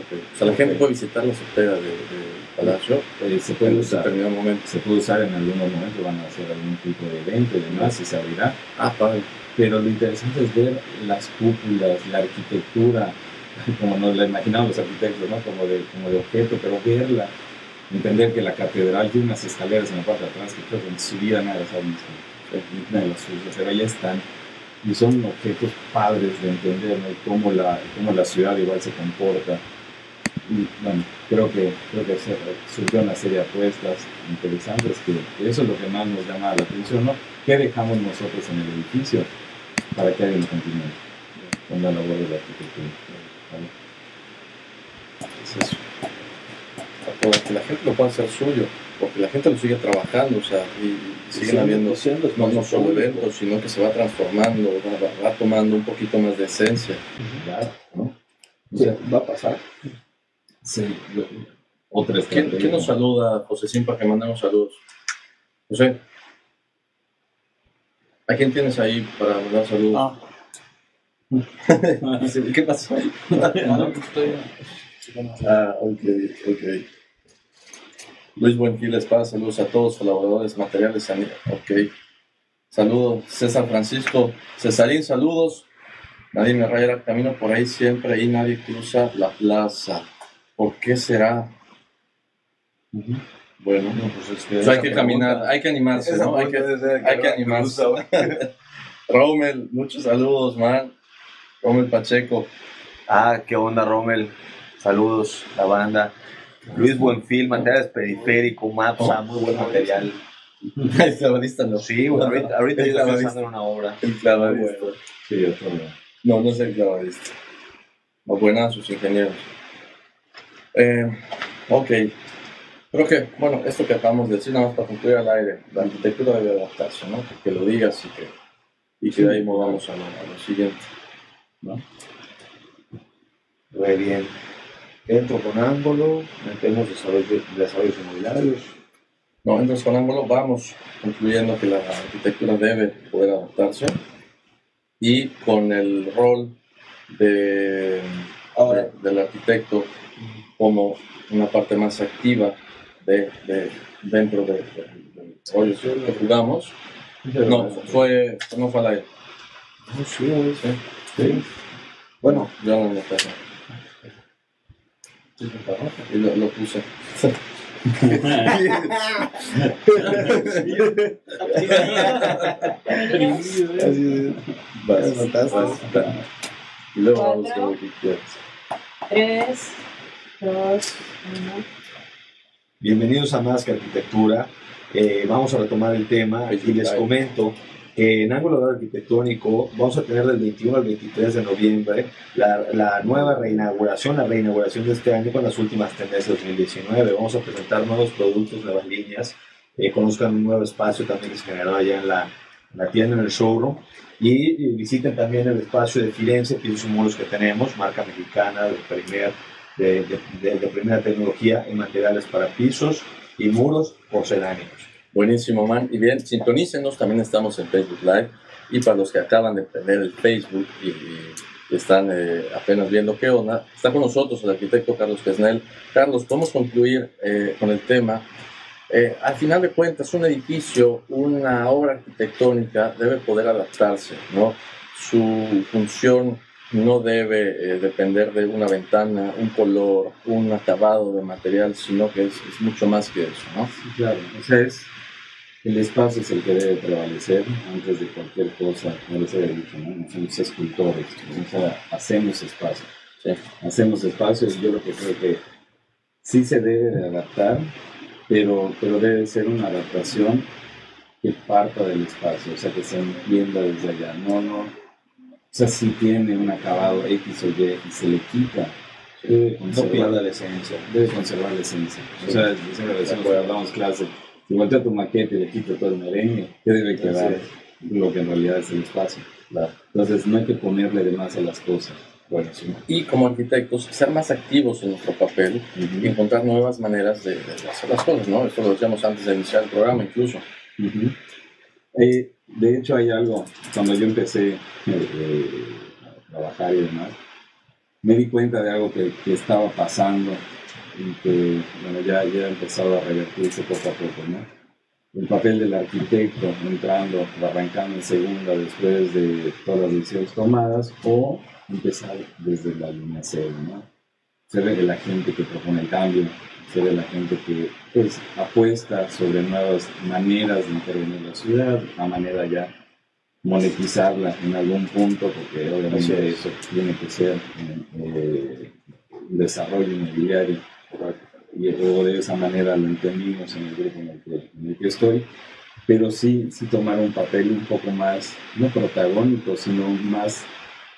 Speaker 3: Okay. O sea, la gente puede visitar la azotea del palacio.
Speaker 1: Se puede
Speaker 3: en
Speaker 1: usar.
Speaker 3: Determinado momento.
Speaker 1: Se puede usar en algunos momentos, van a hacer algún tipo de evento y demás, y se abrirá.
Speaker 3: Padre.
Speaker 1: Pero lo interesante es ver las cúpulas, la arquitectura, como nos la imaginamos los arquitectos, ¿no? como de objeto, pero verla, entender que la catedral tiene unas escaleras en la parte de atrás que creo que en su vida nadie sabe una de las suyas, pero ya están, y son objetos padres de entender, ¿no? cómo la ciudad igual se comporta. Y bueno, creo que surgió una serie de apuestas interesantes, que eso es lo que más nos llama la atención, ¿no? ¿Qué dejamos nosotros en el edificio para que alguien continúe con la labor de la arquitectura? ¿Vale? Es eso.
Speaker 3: Para que la gente lo pueda hacer suyo, porque la gente lo sigue trabajando, o sea, y siguen habiendo no solo eventos, sino que se va transformando, va tomando un poquito más de esencia.
Speaker 1: Claro, ¿no?
Speaker 4: O sea, va a pasar.
Speaker 1: Sí, otra
Speaker 3: ¿Quién nos saluda, José, para que mandemos saludos? José, ¿a quién tienes ahí para mandar saludos? ¿Qué pasó? Ok. Luis Buenfil Espada, saludos a todos, colaboradores, materiales, ok. Saludos, César Francisco, Cesarín, saludos. Nadie me raya, camino por ahí siempre, ahí nadie cruza la plaza. ¿Por qué será? Bueno, pues es que hay que caminar, hay que animarse, ¿no? Hay que animarse. Rommel, muchos saludos, man. Rommel Pacheco.
Speaker 4: Qué onda, Rommel. Saludos, la banda. Luis Buenfil, materiales periférico, Mapsa, muy buen material.
Speaker 3: El clavadista no.
Speaker 4: Sí, bueno, ahorita
Speaker 3: el
Speaker 4: estoy pensando en una obra.
Speaker 3: El clavadista.
Speaker 1: Sí, otro.
Speaker 3: No es el clavadista. Buenas sus ingenieros. Ok. Creo que, bueno, esto que acabamos de decir, nada más para concluir al aire, la arquitectura debe adaptarse, ¿no? Que lo digas y que de ahí movamos a lo siguiente, ¿no?
Speaker 4: Muy bien. Entro con ángulo, metemos desarrollos inmobiliarios.
Speaker 3: No, entras con ángulo, vamos concluyendo que la arquitectura debe poder adaptarse y con el rol del arquitecto como una parte más activa dentro del rollo que jugamos. No fue al aire.
Speaker 4: Sí. Bueno,
Speaker 3: yo no me pasa. Y lo puse. Y luego vamos con lo que quieras.
Speaker 5: 3, 2, 1.
Speaker 4: Bienvenidos a Más que Arquitectura. Vamos a retomar el tema y les comento que en Ángulo Arquitectónico vamos a tener del 21 al 23 de noviembre la nueva reinauguración de este año con las últimas tendencias de 2019. Vamos a presentar nuevos productos, nuevas líneas, conozcan un nuevo espacio también que se generó allá en la tienda, en el showroom, y visiten también el espacio de Firenze, pisos y muros que tenemos, marca mexicana de primera tecnología en materiales para pisos y muros porcelánicos.
Speaker 3: Buenísimo, man. Y bien, sintonícenos, también estamos en Facebook Live. Y para los que acaban de prender el Facebook y están apenas viendo qué onda, está con nosotros el arquitecto Carlos Quesnel. Carlos, podemos concluir con el tema. Al final de cuentas, un edificio, una obra arquitectónica debe poder adaptarse, ¿no? Su función no debe depender de una ventana, un color, un acabado de material, sino que es mucho más que eso, ¿no?
Speaker 1: Sí, claro. O sea, el espacio es el que debe prevalecer antes de cualquier cosa, como les había dicho, ¿no? Somos escultores, o sea, hacemos espacio.
Speaker 3: Sí.
Speaker 1: Hacemos espacio y yo lo que creo que sí se debe de adaptar, pero debe ser una adaptación que parta del espacio, o sea, que se entienda desde allá. O sea, si tiene un acabado X o Y y se le quita,
Speaker 4: no pierda la esencia.
Speaker 1: Debe conservar la esencia. O sea, siempre decimos cuando damos clase, si voltea tu maqueta y le quita todo el merengue, ¿qué debe quedar? Lo que en realidad es el espacio.
Speaker 3: Claro.
Speaker 1: Entonces no hay que ponerle de más a las cosas.
Speaker 3: Bueno, sí. Y como arquitectos, ser más activos en nuestro papel y encontrar nuevas maneras de hacer las cosas, ¿no? Esto lo decíamos antes de iniciar el programa incluso.
Speaker 1: De hecho hay algo, cuando yo empecé a trabajar y demás, me di cuenta de algo que estaba pasando y que bueno, ya ha empezado a revertirse poco a poco, ¿no? El papel del arquitecto entrando, arrancando en segunda después de todas las decisiones tomadas, o empezar desde la línea cero, ¿no? Se ve de la gente que propone el cambio, se ve de la gente que pues, apuesta sobre nuevas maneras de intervenir en la ciudad, a manera ya monetizarla en algún punto, porque obviamente eso tiene que ser un desarrollo inmobiliario, o de esa manera lo entendimos en el grupo en el que estoy, pero sí tomar un papel un poco más, no protagónico, sino más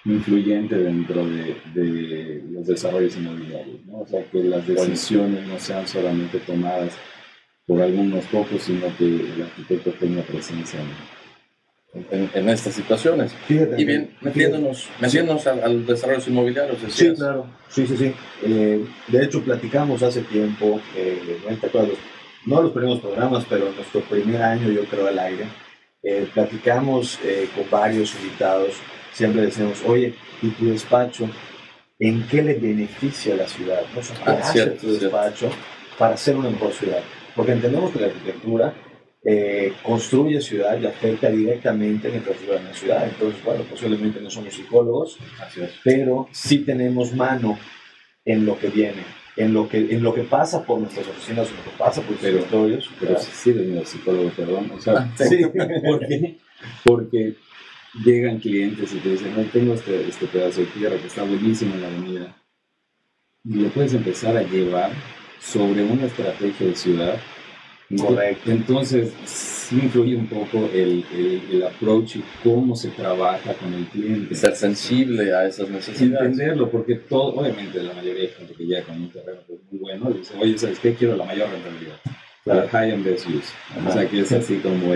Speaker 1: influyente dentro de los desarrollos inmobiliarios, ¿no? O sea, que las decisiones no sean solamente tomadas por algunos pocos, sino que el arquitecto tenga presencia
Speaker 3: en estas situaciones. Fíjate, y bien, metiéndonos a los desarrollos inmobiliarios.
Speaker 4: ¿Decías? Sí, claro. Sí. De hecho, platicamos hace tiempo, no los primeros programas, pero en nuestro primer año, yo creo, al aire, platicamos con varios invitados. Siempre decimos, oye, ¿y tu despacho en qué le beneficia a la ciudad? ¿No? ¿Qué hace tu despacho para hacer una mejor ciudad? Porque entendemos que la arquitectura construye ciudad y afecta directamente la infraestructura de la ciudad. Entonces, bueno, posiblemente no somos psicólogos, pero sí tenemos mano en lo que viene, en lo que pasa por nuestras oficinas, en lo que pasa por los territorios.
Speaker 1: Pero sí eres mi psicólogo, perdón. O sea, sí. ¿Por qué? Porque llegan clientes y te dicen, no, tengo este pedazo de tierra que está buenísimo en la avenida. Y lo puedes empezar a llevar sobre una estrategia de ciudad.
Speaker 4: Correcto.
Speaker 1: Entonces, sí influye un poco el approach y cómo se trabaja con el cliente.
Speaker 3: Ser sensible a esas necesidades.
Speaker 1: Entenderlo, porque todo, obviamente la mayoría de gente que llega con un terreno pues, muy bueno, dice, oye, ¿sabes qué? Quiero la mayor rentabilidad. Claro. High and best use. O sea, que es así como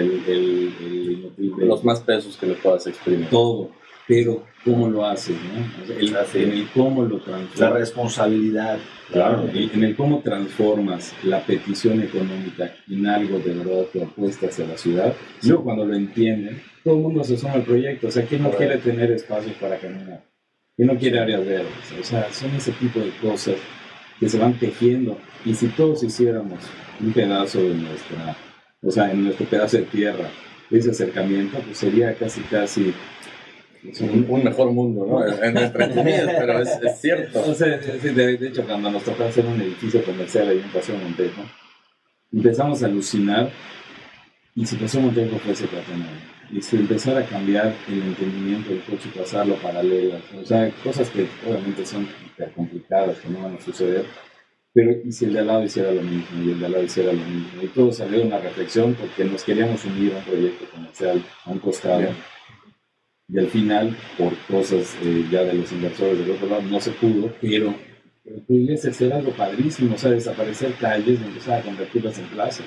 Speaker 3: los más pesos que le puedas exprimir.
Speaker 1: Todo, pero ¿cómo lo haces? ¿No? O sea, en el cómo lo transformas.
Speaker 4: La responsabilidad.
Speaker 1: Claro, en el cómo transformas la petición económica en algo de verdad que apuesta hacia la ciudad. Yo cuando lo entienden, todo el mundo se suma al proyecto. O sea, ¿quién no quiere tener espacios para caminar? ¿Quién no quiere áreas verdes? O sea, son ese tipo de cosas que se van tejiendo. Y si todos hiciéramos un pedazo de en nuestro pedazo de tierra, ese acercamiento, pues sería casi
Speaker 3: un mejor mundo, ¿no? Entre comillas, pero es cierto.
Speaker 1: O sea, de hecho, cuando nos tocó hacer un edificio comercial ahí en Paseo Montejo, empezamos a alucinar, y si Paseo Montejo fuese Platanal, y si empezara a cambiar el entendimiento del coche y pasarlo paralelas, o sea, cosas que obviamente son hiper complicadas, que no van a suceder, pero y si el de al lado hiciera lo mismo, y el de al lado hiciera lo mismo, y todo salió de una reflexión porque nos queríamos unir a un proyecto comercial a un costado. Bien. Y al final, por cosas ya de los inversores del otro lado, no se pudo, pero pudiese ser algo padrísimo, o sea, desaparecer calles y empezar a convertirlas en plazas.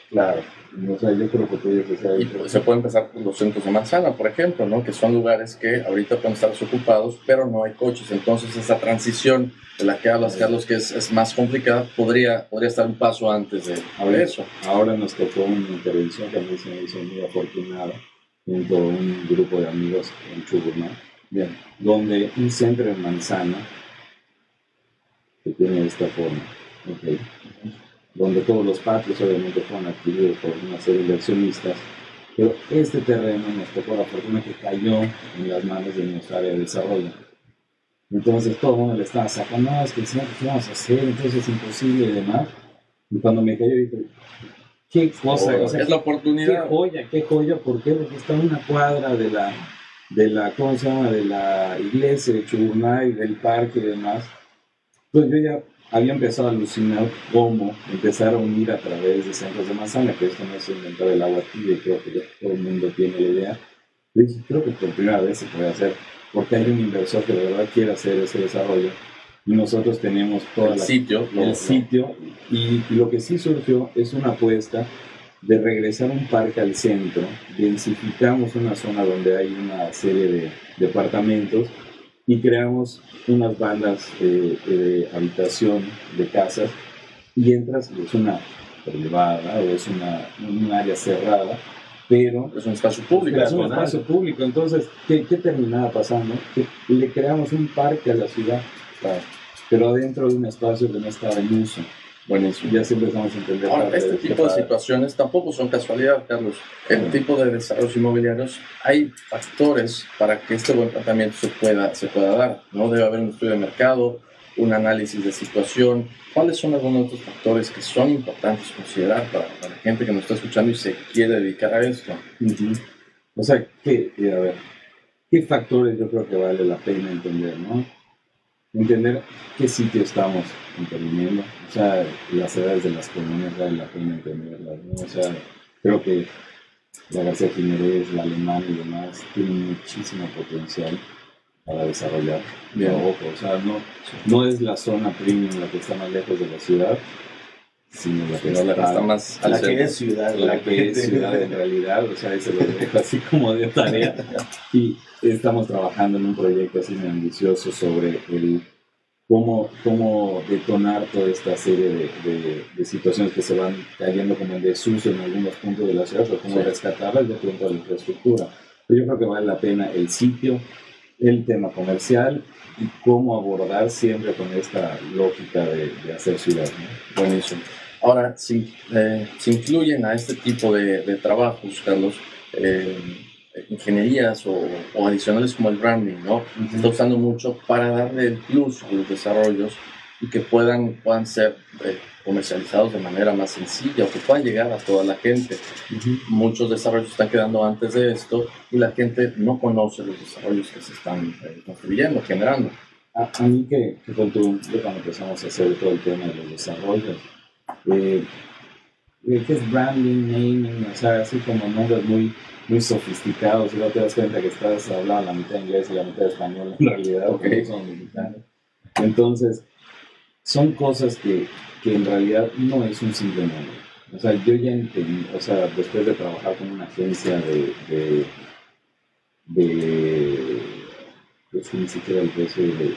Speaker 3: Claro.
Speaker 1: O sea, yo creo que pudiese ser...
Speaker 3: Y se puede empezar por los centros de manzana, por ejemplo, ¿no? Que son lugares que ahorita pueden estar desocupados, pero no hay coches. Entonces, esa transición de la que hablas, Carlos, que es más complicada, podría estar un paso antes de eso.
Speaker 1: Ahora nos tocó una intervención que a mí se me hizo muy afortunada, junto a un grupo de amigos en Chubut, bien, donde un centro de manzana que tiene esta forma, okay, donde todos los patios obviamente fueron adquiridos por una serie de inversionistas, pero este terreno nos tocó la fortuna que cayó en las manos de nuestra área de desarrollo. Entonces todo el mundo le estaba sacando, no, es que ¿qué vamos a hacer? Entonces es imposible y demás. Y cuando me cayó dije, qué cosa, o sea,
Speaker 3: es la oportunidad.
Speaker 1: Qué joya, ¿por qué? Porque está a una cuadra de la ¿cómo se llama? De la iglesia de Chubunay, del parque y demás. Entonces yo ya había empezado a alucinar cómo empezar a unir a través de centros de manzana, que esto no es inventar el agua tibia, y creo que ya todo el mundo tiene la idea. Yo dije, creo que por primera vez se puede hacer, porque hay un inversor que de verdad quiere hacer ese desarrollo. Y nosotros tenemos todo
Speaker 3: el sitio,
Speaker 1: y lo que sí surgió es una apuesta de regresar un parque al centro, densificamos una zona donde hay una serie de departamentos y creamos unas bandas de habitación de casas y entras, y es una privada o es un área cerrada, pero
Speaker 3: es un espacio público.
Speaker 1: Es un espacio público. Entonces, ¿qué terminaba pasando? Que le creamos un parque a la ciudad, pero adentro de un espacio que no estaba en uso. Bueno, ya siempre empezamos a entender.
Speaker 3: Ahora, este tipo de situaciones tampoco son casualidad, Carlos. El tipo de desarrollos inmobiliarios, hay factores para que este buen tratamiento se pueda dar. ¿No? Debe haber un estudio de mercado, un análisis de situación. ¿Cuáles son algunos de estos factores que son importantes considerar para la gente que nos está escuchando y se quiere dedicar a esto?
Speaker 1: O sea, ¿qué factores yo creo que vale la pena entender, ¿no? Entender qué sitio estamos interviniendo, o sea, las edades de las colonias vale la pena entenderlas, ¿no? O sea, creo que la García Jiménez, la Alemana y demás tienen muchísimo potencial para desarrollar. O sea, no es la zona premium la que está más lejos de la ciudad, sino la que está más
Speaker 4: la que es ciudad,
Speaker 1: la que es ciudad en realidad. O sea, eso lo dejo así como de tarea. Y estamos trabajando en un proyecto así muy ambicioso sobre cómo detonar toda esta serie de situaciones que se van cayendo como en desuso en algunos puntos de la ciudad, pero cómo rescatarlas de pronto a la infraestructura. Pero yo creo que vale la pena el sitio, el tema comercial y cómo abordar siempre con esta lógica de hacer ciudad, ¿no?
Speaker 3: Buenísimo. Ahora, si incluyen a este tipo de trabajos, Carlos, ingenierías o adicionales como el branding, ¿no? Se está usando mucho para darle el plus a los desarrollos y que puedan ser comercializados de manera más sencilla o que puedan llegar a toda la gente. Muchos desarrollos están quedando antes de esto y la gente no conoce los desarrollos que se están construyendo, generando.
Speaker 1: A mí que cuando empezamos a hacer todo el tema de los desarrollos, que es branding, naming, o sea, así como nombres muy sofisticados, y luego te das cuenta que estás hablando la mitad inglés y la mitad español en realidad, porque son mexicanos. Entonces, son cosas que en realidad no es un simple nombre. O sea, yo ya entendí, o sea, después de trabajar con una agencia pues ni siquiera el precio de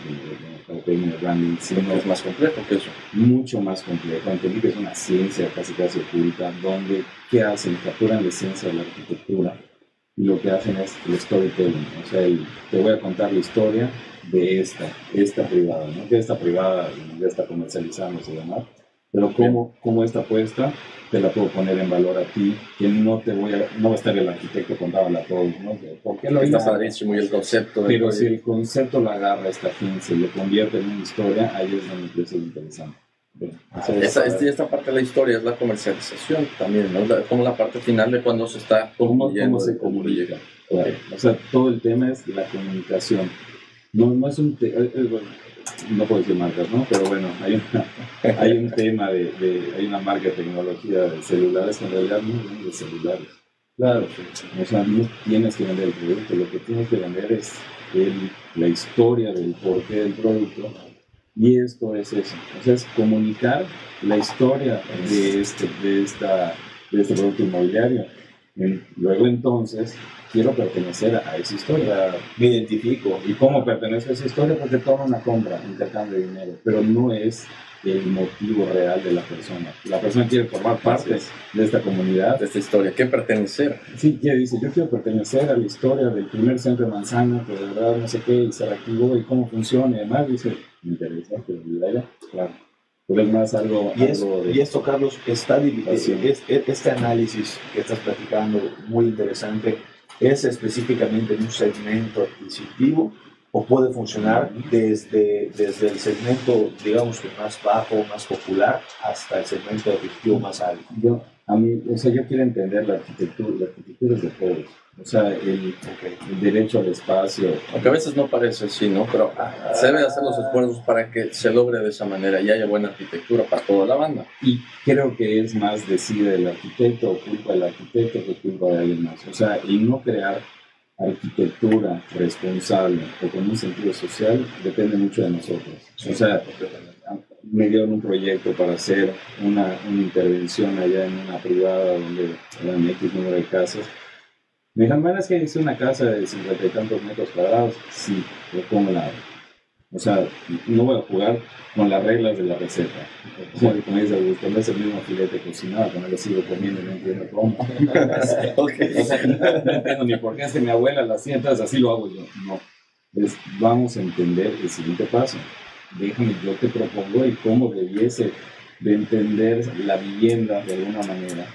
Speaker 1: branding, sino
Speaker 3: es más complejo que eso.
Speaker 1: Mucho más complejo. Entendí que es una ciencia casi oculta, donde ¿qué hacen? Capturan la esencia de la arquitectura y lo que hacen es el storytelling. O sea, te voy a contar la historia de esta privada, ¿no? Que esta privada ya está comercializándose y demás, pero cómo esta apuesta te la puedo poner en valor a ti, que no va a estar el arquitecto contándole a todos, ¿no? ¿Por qué lo
Speaker 3: está padrísimo y el concepto?
Speaker 1: Pero si el concepto lo agarra esta agencia y lo convierte en una historia, ahí es donde empieza lo interesante.
Speaker 3: Esta parte de la historia es la comercialización también, ¿no? Como la parte final de cuando se está
Speaker 1: cómo se comunica. Claro. O sea, todo el tema es la comunicación. No es un no puedo decir marcas, ¿no? Pero bueno, hay un tema hay una marca de tecnología de celulares que en realidad no es de celulares. Claro, o sea, no tienes que vender el producto, lo que tienes que vender es la historia del porqué del producto, y esto es eso, o sea, es comunicar la historia de este producto inmobiliario. Luego entonces quiero pertenecer a esa historia, me identifico. ¿Y cómo pertenezco a esa historia? Porque tomo una compra, intercambio de dinero, pero no es el motivo real de la persona. La persona quiere formar parte de esta comunidad,
Speaker 3: de esta historia, quiere pertenecer.
Speaker 1: Sí, dice, yo quiero pertenecer a la historia del primer centro de Manzana, que de verdad no sé qué, y estar activo, y cómo funciona, y además dice, me interesa, pero claro. Pero es más algo
Speaker 4: y esto, Carlos, está dividido. Este análisis que estás platicando, muy interesante, ¿es específicamente en un segmento adquisitivo o puede funcionar desde el segmento, digamos, que más bajo, más popular, hasta el segmento adquisitivo más alto?
Speaker 1: Yo quiero entender la arquitectura es de todos. O sea, el derecho al espacio.
Speaker 3: Aunque a veces no parece así, ¿no? Pero se deben hacer los esfuerzos para que se logre de esa manera y haya buena arquitectura para toda la banda.
Speaker 1: Y creo que es más decide el arquitecto o culpa del arquitecto que culpa de alguien más. O sea, el no crear arquitectura responsable o con un sentido social depende mucho de nosotros. O sea, me dieron un proyecto para hacer una intervención allá en una privada donde eran X número de casas. Me dijeron, bueno, es que hice una casa de 50 y tantos metros cuadrados. Sí, pero ¿cómo la hago? O sea, no voy a jugar con las reglas de la receta. O sea, como dice Augusto, no es el mismo filete cocinado, que no lo sigo comiendo y no entiendo cómo. Okay. O sea, no entiendo ni por qué es que mi abuela lo hacía, entonces así lo hago yo. No. Vamos a entender el siguiente paso. Déjame, yo te propongo el cómo debiese de entender la vivienda de alguna manera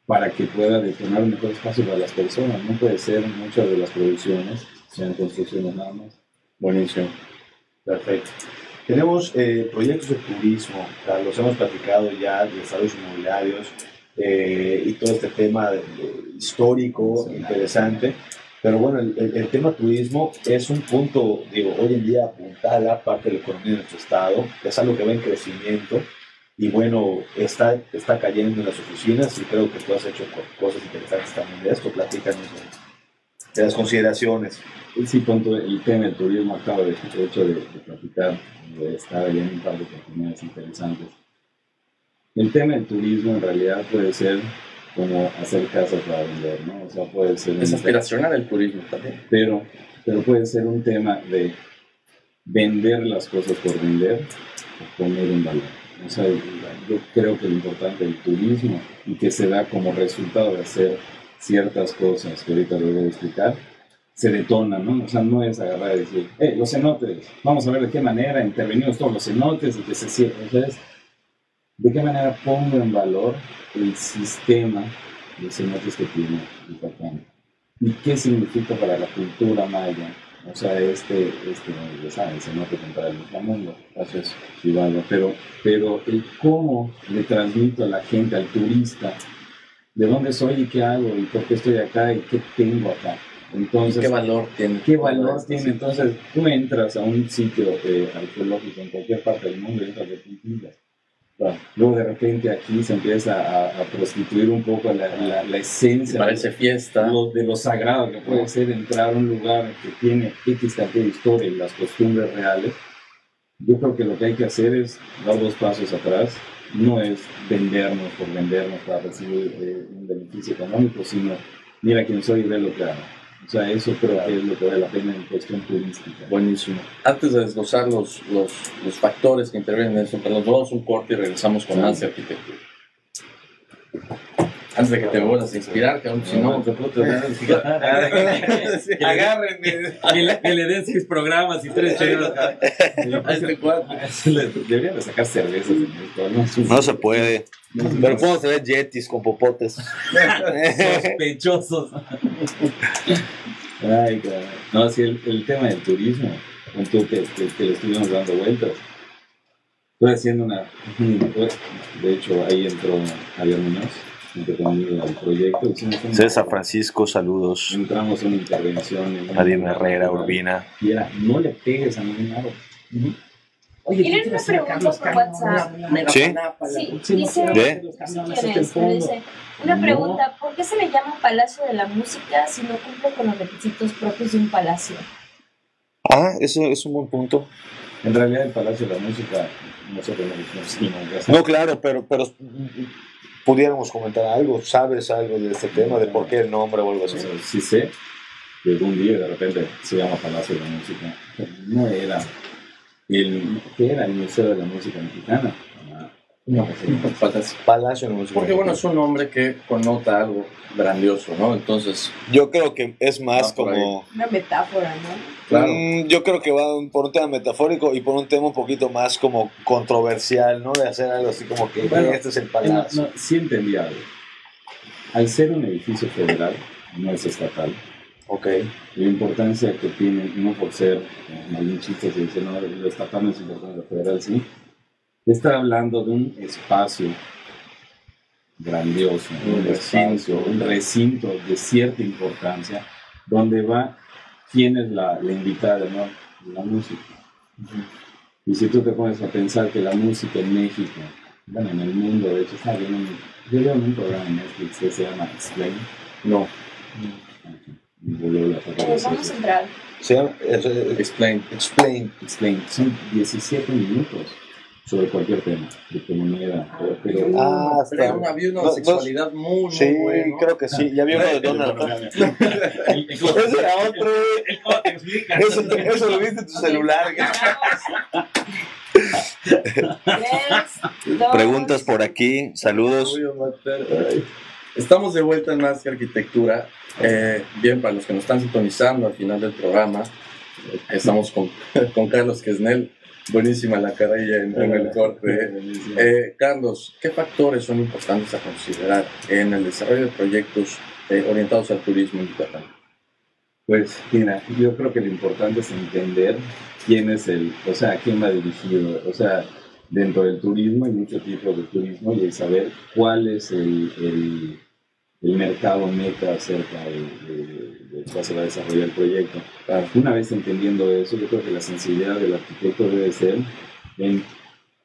Speaker 1: para que pueda detonar un mejor espacio para las personas. No puede ser muchas de las producciones, sean construcciones nada más.
Speaker 3: Buenísimo.
Speaker 4: Perfecto. Tenemos proyectos de turismo, Carlos, hemos platicado ya de desarrollos inmobiliarios y todo este tema histórico, interesante. Pero bueno, el tema turismo es un punto, digo, hoy en día apuntada parte de la economía de nuestro estado, es algo que va en crecimiento y bueno, está cayendo en las oficinas y creo que tú has hecho cosas interesantes también de esto. Platícanos de las consideraciones.
Speaker 1: Sí, punto, el tema del turismo acabo de hecho de platicar, de estar allá en un par de oportunidades interesantes. El tema del turismo en realidad puede ser como hacer casas para vender, ¿no? O sea, puede ser...
Speaker 3: Es aspiracional el turismo también.
Speaker 1: Pero puede ser un tema de vender las cosas por vender o poner un valor. O sea, yo creo que lo importante del turismo y que se da como resultado de hacer ciertas cosas que ahorita lo voy a explicar, se detona, ¿no? O sea, no es agarrar y decir, los cenotes, vamos a ver de qué manera intervenimos todos los cenotes y que se cierren. Entonces, ¿de qué manera pongo en valor el sistema de cenotes que tiene Yucatán? ¿Y qué significa para la cultura maya? O sea, ya saben, el cenote contra el inframundo, gracias, Xibalba, pero el cómo le transmito a la gente, al turista, de dónde soy y qué hago y por qué estoy acá y qué tengo acá. Entonces,
Speaker 3: ¿qué valor tiene?
Speaker 1: ¿Qué valor tiene? Entonces, tú entras a un sitio arqueológico en cualquier parte del mundo y entras de puntillas. Luego de repente aquí se empieza a prostituir un poco la esencia
Speaker 3: parece fiesta
Speaker 1: de lo sagrado que puede ser entrar a un lugar que tiene X cantidad de historia y las costumbres reales. Yo creo que lo que hay que hacer es dar 2 pasos atrás. No es vendernos por vendernos para recibir un beneficio económico, sino mira quién soy y ve lo que hago. O sea, eso creo que es lo que vale la pena en cuestión turística.
Speaker 3: Buenísimo. Antes de desglosar los factores que intervienen en eso, nos vamos un corte y regresamos con más de arquitectura. Antes de que te vuelvas a inspirar, que si no, te puedo agárrenme.
Speaker 1: Que le den 6 programas y 3 chelas.
Speaker 3: A este cuadro.
Speaker 1: Deberían de sacar cervezas en esto, ¿no?
Speaker 6: No se puede. Pero podemos tener yetis con popotes.
Speaker 1: Sospechosos. Ay, caray. No, sí, el tema del turismo, con tú que le estuvimos dando vueltas. Estoy haciendo de hecho, ahí entró Javier Muñoz, junto conmigo al proyecto.
Speaker 6: César Francisco, saludos.
Speaker 1: Entramos en una intervención.
Speaker 6: Nadine Herrera, Urbina.
Speaker 1: Y era, no le pegues a ningún lado.
Speaker 5: Oye, ¿tienes una pregunta por WhatsApp?
Speaker 6: ¿Sí?
Speaker 5: Sí, dice, dice, una pregunta, ¿por qué se le llama Palacio de la Música si no cumple con los requisitos propios de un palacio?
Speaker 6: Ah, eso es un buen punto.
Speaker 1: En realidad el Palacio de la Música, nosotros no decimos.
Speaker 6: No, claro, pero pudiéramos comentar algo. ¿Sabes algo de este tema, de por qué el nombre o algo así?
Speaker 1: Sí sé que algún día de repente se llama Palacio de la Música. No era... ¿Qué era el Museo de la Música Mexicana?
Speaker 3: No,
Speaker 6: Palacio de la Música.
Speaker 3: Porque bueno, es un nombre que connota algo grandioso, ¿no? Entonces...
Speaker 6: Yo creo que es más como...
Speaker 5: Una metáfora, ¿no?
Speaker 3: Claro.
Speaker 6: Yo creo que va por un tema metafórico y por un tema un poquito más como controversial, ¿no? De hacer algo así como que este es el palacio.
Speaker 1: No, sí entendí algo. Al ser un edificio federal, no es estatal.
Speaker 6: Ok.
Speaker 1: La importancia que tiene, no por ser algún chiste, se dice, no, lo estatal no es importante, lo federal sí. Está hablando de un espacio grandioso, un recinto de cierta importancia, donde va quién es la invitada, ¿no? La música. Y si tú te pones a pensar que la música en México, bueno, en el mundo, de hecho, está bien, yo veo un programa en Netflix que se llama Explain.
Speaker 3: No.
Speaker 5: Vamos a entrar.
Speaker 6: Se llama
Speaker 3: Explain.
Speaker 1: Explain. Son 17 minutos sobre cualquier tema, criptomoneda, pero
Speaker 3: había una sexualidad muy
Speaker 6: sí,
Speaker 3: buena.
Speaker 6: Creo que sí, ya vi uno de Donald Trump. Ese era otro. Eso lo viste en tu celular. Preguntas por aquí, saludos.
Speaker 3: Estamos de vuelta en Más que Arquitectura. Bien, para los que nos están sintonizando al final del programa, estamos con Carlos Quesnel. Buenísima la carrilla en el corte. Carlos, ¿qué factores son importantes a considerar en el desarrollo de proyectos orientados al turismo en Yucatán?
Speaker 1: Pues mira, yo creo que lo importante es entender quién es a quién va dirigido. O sea, dentro del turismo hay muchos tipos de turismo y el saber cuál es el mercado meta acerca de cuál se va a desarrollar el proyecto. Una vez entendiendo eso, yo creo que la sensibilidad del arquitecto debe ser en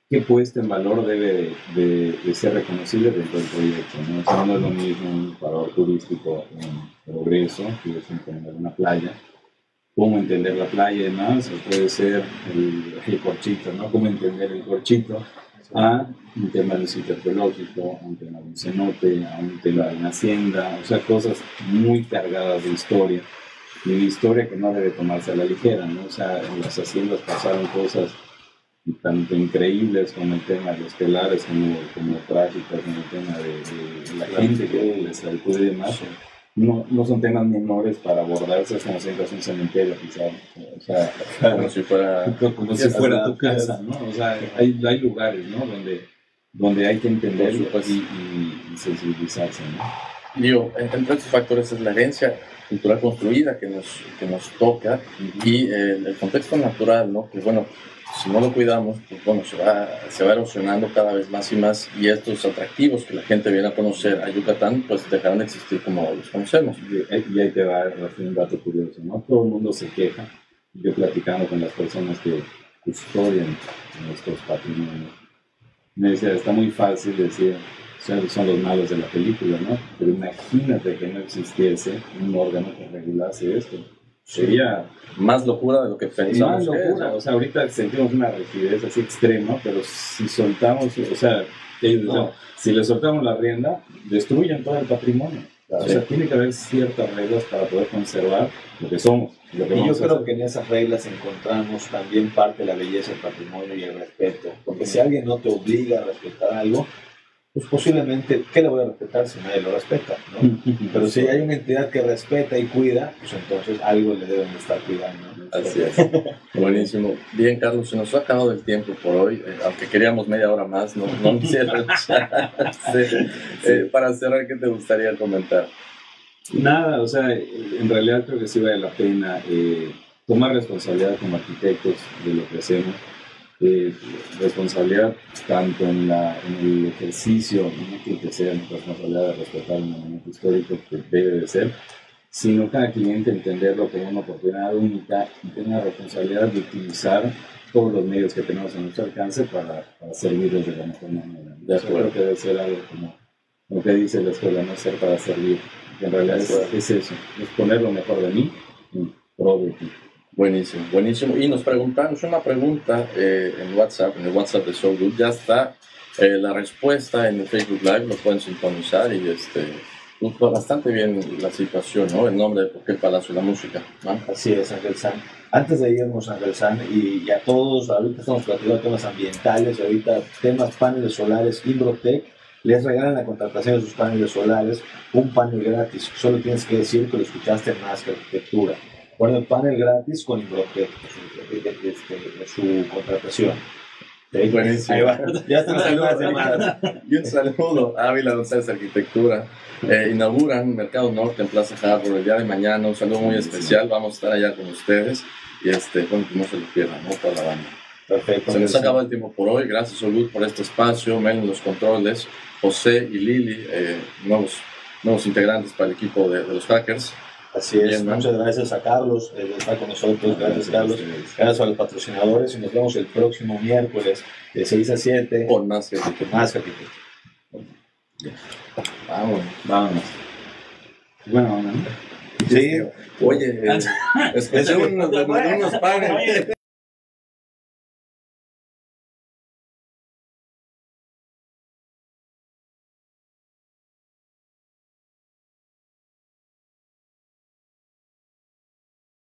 Speaker 1: qué puesta en valor debe de ser reconocible dentro del proyecto, ¿no? O sea, no es lo mismo un parador turístico en Progreso, que es entender una playa, cómo entender la playa y demás, o puede ser el corchito, ¿no? Cómo entender el corchito a un tema de un sitio arqueológico, a un tema de un cenote, a un tema de una hacienda, o sea, cosas muy cargadas de historia, y una historia que no debe tomarse a la ligera, ¿no? O sea, en las haciendas pasaron cosas tanto increíbles como el tema de los telares, como trágicas, como el tema de la gente que les acude y demás. No son temas menores para abordarse como si entras a un cementerio, quizás. O sea, como si fuera tu casa, ¿no? O sea, hay lugares, ¿no? Donde hay que entenderlo y sensibilizarse, ¿no?
Speaker 3: Digo, entre estos factores es la herencia cultural construida que nos toca y el contexto natural, ¿no? Que bueno, si no lo cuidamos, pues bueno, se va erosionando cada vez más y más, y estos atractivos que la gente viene a conocer a Yucatán, pues dejarán de existir como los conocemos.
Speaker 1: Y ahí te va un dato curioso, ¿no? Todo el mundo se queja, yo platicando con las personas que custodian nuestros patrimonios, me decía, está muy fácil decir, o sea, son los malos de la película, ¿no? Pero imagínate que no existiese un órgano que regulase esto. Sería
Speaker 3: más locura de lo que pensamos.
Speaker 1: Más locura, o sea, ahorita sentimos una rigidez así extrema, pero si soltamos, o sea, si le soltamos la rienda, destruyen todo el patrimonio. Claro. O sea, tiene que haber ciertas reglas para poder conservar lo que somos.
Speaker 6: Y yo creo que en esas reglas encontramos también parte de la belleza del patrimonio y el respeto. Porque si alguien no te obliga a respetar algo, pues posiblemente, ¿qué le voy a respetar si nadie lo respeta? ¿No? Pero si hay una entidad que respeta y cuida, pues entonces algo le deben estar cuidando.
Speaker 3: Así es. Buenísimo. Bien, Carlos, se nos ha acabado el tiempo por hoy. Aunque queríamos media hora más, no quisiera luchar. Para cerrar, ¿qué te gustaría comentar?
Speaker 1: Nada, o sea, en realidad creo que sí vale la pena tomar responsabilidad como arquitectos de lo que hacemos. Responsabilidad tanto en el ejercicio, no que sea responsabilidad de respetar un monumento histórico, que debe de ser, sino cada cliente entenderlo como una oportunidad única y tener la responsabilidad de utilizar todos los medios que tenemos a nuestro alcance para servirles de la mejor manera. Yo creo que debe ser algo como lo que dice la escuela, no ser para servir, que en realidad es eso, es poner lo mejor de mí en pro de ti.
Speaker 3: Buenísimo, buenísimo. Y nos preguntamos una pregunta en WhatsApp, en el WhatsApp de So Good. Ya está la respuesta en el Facebook Live, lo pueden sintonizar y bastante bien la situación, ¿no? El nombre de por qué el Palacio de la Música, ¿no?
Speaker 6: Así es, Ángel San. Antes de irnos, Ángel San, y a todos, ahorita estamos platicando temas ambientales, ahorita temas paneles solares, Imbrotec les regalan la contratación de sus paneles solares, un panel gratis. Solo tienes que decir que lo escuchaste en Más que Arquitectura. Bueno, el panel gratis con Imbrotec, su contratación.
Speaker 3: Buenísimo.
Speaker 6: Ahí va. Ya están las llamadas.
Speaker 3: Y un saludo a Ávila González Arquitectura. Inauguran Mercado Norte en Plaza Harbor el día de mañana. Un saludo muy especial. Vamos a estar allá con ustedes. Y bueno, no se lo pierdan, ¿no? Toda la banda.
Speaker 6: Perfecto.
Speaker 3: Se nos acaba el tiempo por hoy. Gracias, Olud, por este espacio. Mel en los controles. José y Lili, nuevos integrantes para el equipo de los hackers.
Speaker 6: Así es, muchas gracias a Carlos de estar con nosotros, gracias Carlos, gracias a los patrocinadores y nos vemos el próximo miércoles de 6 a 7
Speaker 3: con Más que Arquitectura.
Speaker 1: Vámonos. Bueno,
Speaker 6: sí.
Speaker 3: Oye, escuché unos panes.